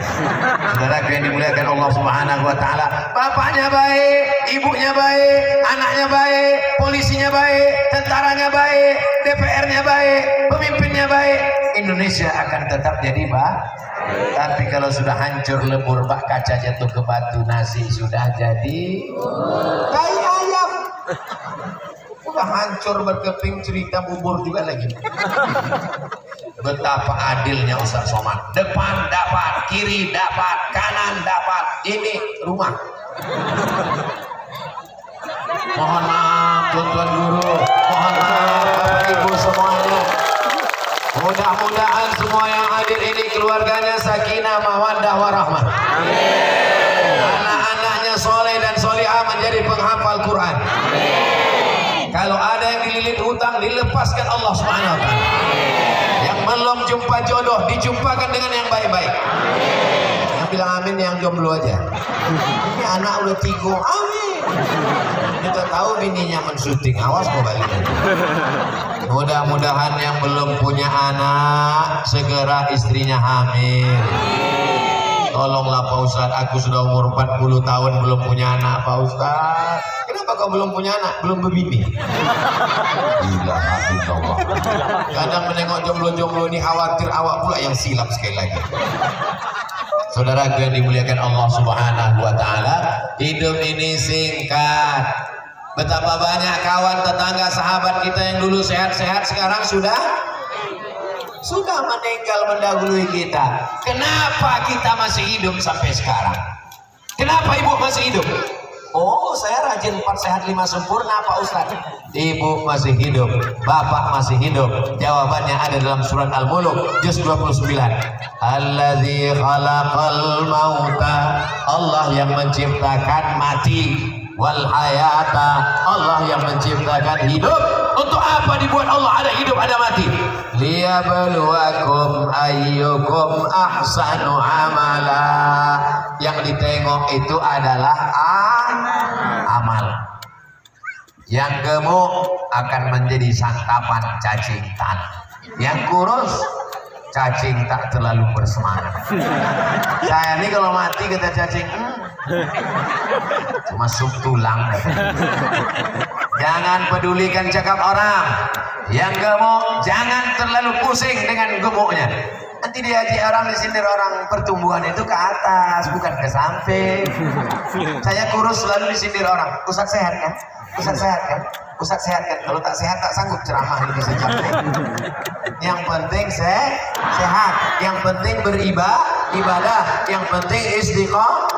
Saudara yang dimuliakan Allah Subhanahu wa taala, bapaknya baik, ibunya baik, anaknya baik, polisinya baik, tentaranya baik, DPR-nya baik, pemimpinnya baik, Indonesia akan tetap jadi baik. Tapi kalau sudah hancur lebur, bak kaca jatuh ke batu, nasi sudah jadi kayak ayam. Udah hancur berkeping, cerita bubur juga lagi. Betapa adilnya Ustaz Somad. Depan dapat, kiri dapat, kanan dapat. Ini rumah. Mohon maaf tuan-tuan guru, mohon maaf Bapak Ibu semuanya. Mudah-mudahan semua yang hadir ini keluarganya sakinah, mawaddah, warahmah. Amin. Anak-anaknya soleh dan solihah menjadi penghafal Quran. Amin. Kalau ada yang dililit hutang, dilepaskan Allah Subhanahu wa taala. Yang belum jumpa jodoh, dijumpakan dengan yang baik-baik. Yang bilang amin yang jomblo aja. Ini anak udah 3, amin. Kita tahu bininya mensyuting, awas kok balik. Mudah-mudahan yang belum punya anak segera istrinya hamil. Tolonglah Pak Ustadz, aku sudah umur 40 tahun belum punya anak Pak Ustadz. Kenapa kau belum punya anak? Belum berbini. Ilaha illallah. Kadang menengok jomblo-jomblo ini khawatir awak pula yang silap sekali lagi. Saudara yang dimuliakan Allah Subhanahu wa taala, hidup ini singkat. Betapa banyak kawan, tetangga, sahabat kita yang dulu sehat-sehat sekarang sudah sudah meninggal mendahului kita. Kenapa kita masih hidup sampai sekarang? Kenapa ibu masih hidup? Oh, saya rajin 4 sehat 5 sempurna Pak Ustaz. Ibu masih hidup, bapak masih hidup. Jawabannya ada dalam surat Al-Mulk juz 29. Allazi khalaqal mauta, Allah yang menciptakan mati, wal hayata, Allah yang menciptakan hidup. Untuk apa dibuat Allah ada hidup ada mati? Liyabluwakum ayyukum ahsanu amala. Yang ditengok itu adalah amal. Yang gemuk akan menjadi santapan cacing tanah. Yang kurus cacing tak terlalu bersemangat. Saya ini kalau mati kata cacing cuma sup tulang. Jangan pedulikan cakap orang. Yang gemuk jangan terlalu pusing dengan gemuknya. Nanti diajak orang, disindir orang. Pertumbuhan itu ke atas, bukan ke samping. Saya kurus selalu disindir orang. Ustaz sehat kan? Ustaz sehat kan? Ustaz sehat kan? Kalau tak sehat tak sanggup ceramah ini sejam. Yang penting sehat. Yang penting beribadah. Yang penting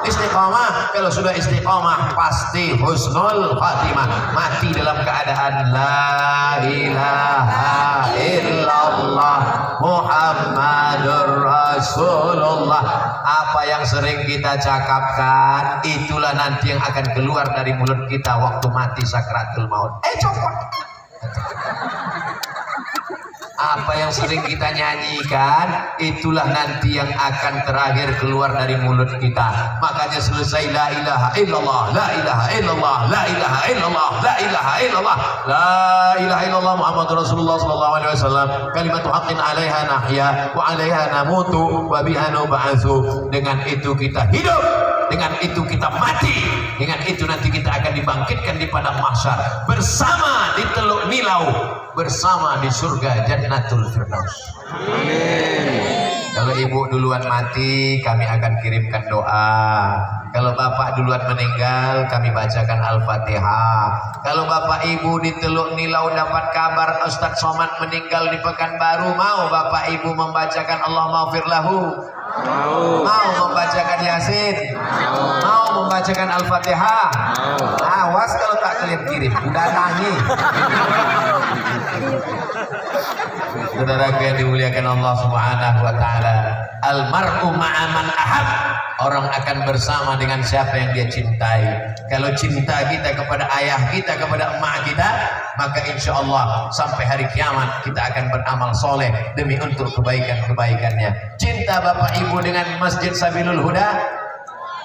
istiqamah. Kalau sudah istiqamah pasti husnul khatimah. Mati dalam keadaan la ilaha illallah Muhammadur Rasulullah. Apa yang sering kita cakapkan itulah nanti yang akan keluar dari mulut kita waktu mati sakratul maut. Copot. Apa yang sering kita nyanyikan itulah nanti yang akan terakhir keluar dari mulut kita. Makanya selesai la ilaha illallah, la ilaha illallah, la ilaha illallah, la ilaha illallah, la ilaha illallah Muhammadur Rasulullah sallallahu alaihi wasallam. Kalimatu haqqin 'alaiha nahya wa 'alaiha namutu wa biha nub'atsu. Dengan itu kita hidup, dengan itu kita mati, dengan itu nanti kita akan dibangkitkan di padang mahsyar bersama di Teluk Nilau, bersama di surga Jannatul Firdaus. Amin. Kalau ibu duluan mati, kami akan kirimkan doa. Kalau bapak duluan meninggal, kami bacakan Al-Fatihah. Kalau bapak ibu di Teluk Nilau dapat kabar Ustaz Somad meninggal di Pekanbaru, mau bapak ibu membacakan Allahumma ighfir lahu? Mau membacakan Yasin? Mau membacakan Al-Fatihah? Awas kalau tak kalian kirim, udah tangi. Saudara yang dimuliakan Allah Subhanahu wa taala, almar'u ma'a man ahab. Orang akan bersama dengan siapa yang dia cintai. Kalau cinta kita kepada ayah kita, kepada emak kita, maka insya Allah sampai hari kiamat kita akan beramal soleh demi untuk kebaikan-kebaikannya. Cinta bapak ibu dengan Masjid Sabilul Huda,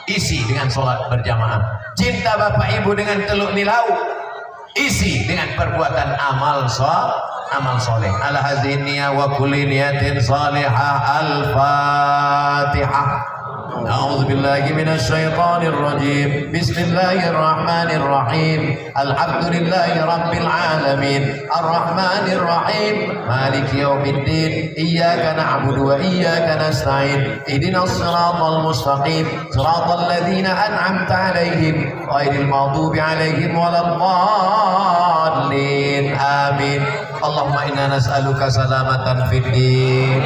isi dengan sholat berjamaah. Cinta bapak ibu dengan Teluk Nilau, isi dengan perbuatan amal soleh. Ala haziniyah wa kulli niyatin salihah. Al-Fatihah. أعوذ بالله من الشيطان الرجيم بسم الله الرحمن الرحيم الحمد لله رب العالمين الرحمن الرحيم مالك يوم الدين إياك نعبد وإياك نستعين اهدنا الصراط المستقيم صراط الذين أنعمت عليهم غير المغضوب عليهم ولا الضالين آمين اللهم إنا نسألك سلامة في الدين.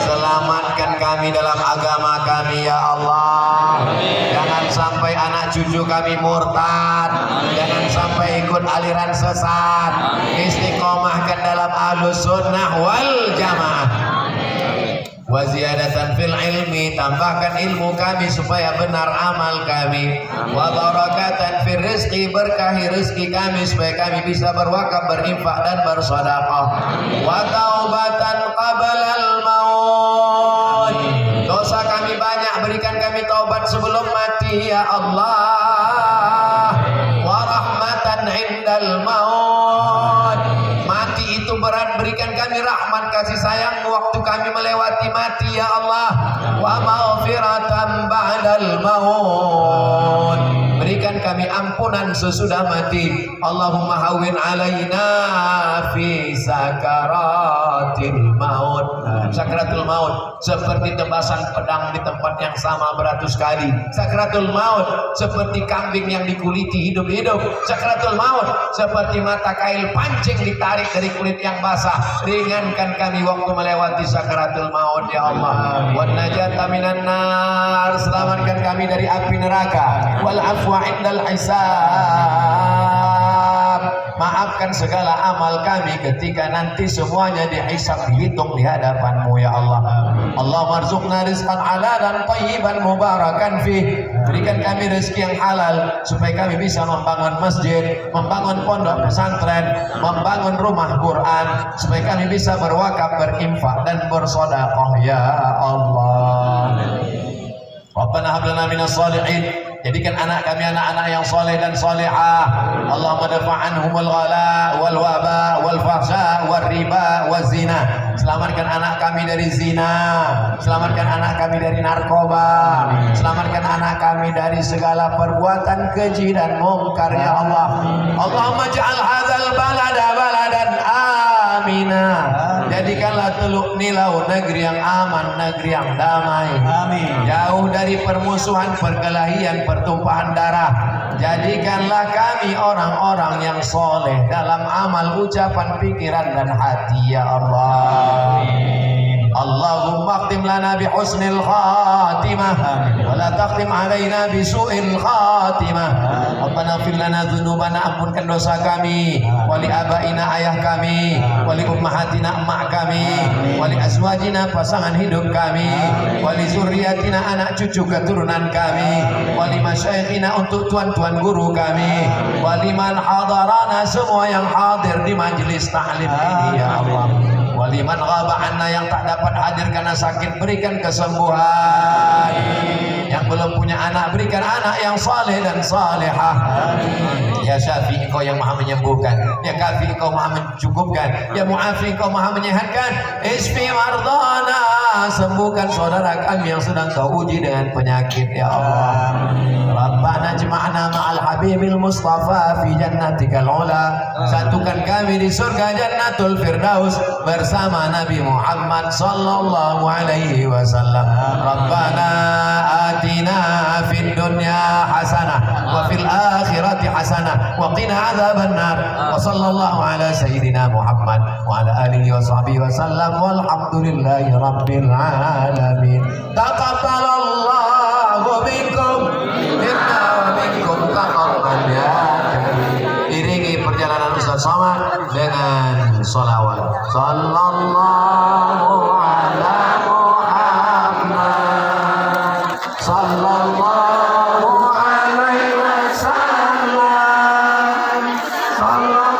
Selamatkan kami dalam agama kami ya Allah. Jangan sampai anak cucu kami murtad. Jangan sampai ikut aliran sesat. Istiqomahkan dalam ahlus sunnah wal jamaah. Wa ziyadatan fil ilmi, tambahkan ilmu kami supaya benar amal kami. Wa barakatan fil rizqi, berkahi rezeki kami supaya kami bisa berwakaf, berinfak dan bersedekah. Wa taubatan qabalal maut, dosa kami banyak, berikan kami taubat sebelum mati ya Allah. Wa rahmatan indal maut, mati itu berat, berikan kami rahmat kasih sayang waktu kami melewati mati ya Allah. Wa maghfiratan ba'dal maut, berikan kami kami ampunan sesudah mati. Allahumma hawwin alaina fi sakaratil maut. Sakaratul maut seperti tebasan pedang di tempat yang sama beratus kali. Sakaratul maut seperti kambing yang dikuliti hidup-hidup. Sakaratul maut seperti mata kail pancing ditarik dari kulit yang basah. Ringankan kami waktu melewati sakaratul maut ya Allah. Wan najata minan nar, selamatkan kami dari api neraka. Wal afwa indal hisab, maafkan segala amal kami ketika nanti semuanya dihisab, dihitung di hadapan-Mu ya Allah. Allah marzuqna rizqan halalan thayyiban mubarakan fih. Berikan kami rezeki yang halal supaya kami bisa membangun masjid, membangun pondok pesantren, membangun rumah Quran, supaya kami bisa berwakaf, berinfak dan bersedekah ya Allah. Rabbana hab lana minas shalihin, jadikan anak kami anak-anak yang soleh dan solehah. Allahumma dafa' anhumul ghala wal waba wal fahsya wal riba wal zina. Selamatkan anak kami dari zina, selamatkan anak kami dari narkoba, selamatkan anak kami dari segala perbuatan keji dan mungkar ya Allah. Allahumma ja'al hadzal balada baladan amina. Jadikanlah Teluk Nilau negeri yang aman, negeri yang damai. Amin. Jauh dari permusuhan, perkelahian, pertumpahan darah. Jadikanlah kami orang-orang yang soleh dalam amal, ucapan, pikiran dan hati ya Allah. Allahumma akhtim lana bi husnil khatimah wa la taqtim alaina bi su'il khatimah. Rabbana fir lana dzunubana, ampunkan dosa kami, wali abaina ayah kami, wali ummahatina emak kami, wali azwajina pasangan hidup kami, wali zurriyatina anak cucu keturunan kami, wali masyayikhina untuk tuan-tuan guru kami, wali man hadarana, semua yang hadir di majelis ta'lim ini ya Allah. Waliman ghaba anna, yang tak dapat hadir karena sakit, berikan kesembuhan. Yang belum punya anak, berikan anak yang saleh dan salehah. Ya Syafi, Engkau yang maha menyembuhkan. Ya Kafi, Engkau maha mencukupkan. Ya Mu'afi, Engkau maha menyehatkan. Isfi mardana, sembuhkan saudara kami yang sedang Kau uji dengan penyakit ya Allah. Rabbana jma'na ma'al habibil mustafa fi jannatikal ula. Satukan kami di surga Jannatul Firdaus bersama Nabi Muhammad sallallahu alaihi wasallam. Rabbana atina fid dunya hasanah wa fil akhirati hasanah wa qina adzaban nar. Wa sallallahu ala sayyidina Muhammad wa ala alihi wa sahbihi wasallam walhamdulillahi rabbil alamin. Taqabbalallahu minkum minna wa minkum taqabbal ya karim. Iringi perjalanan Ustaz Somad dengan sholawat. Sallallahu ala Muhammad, sallallahu alaihi wasallam, sallallahu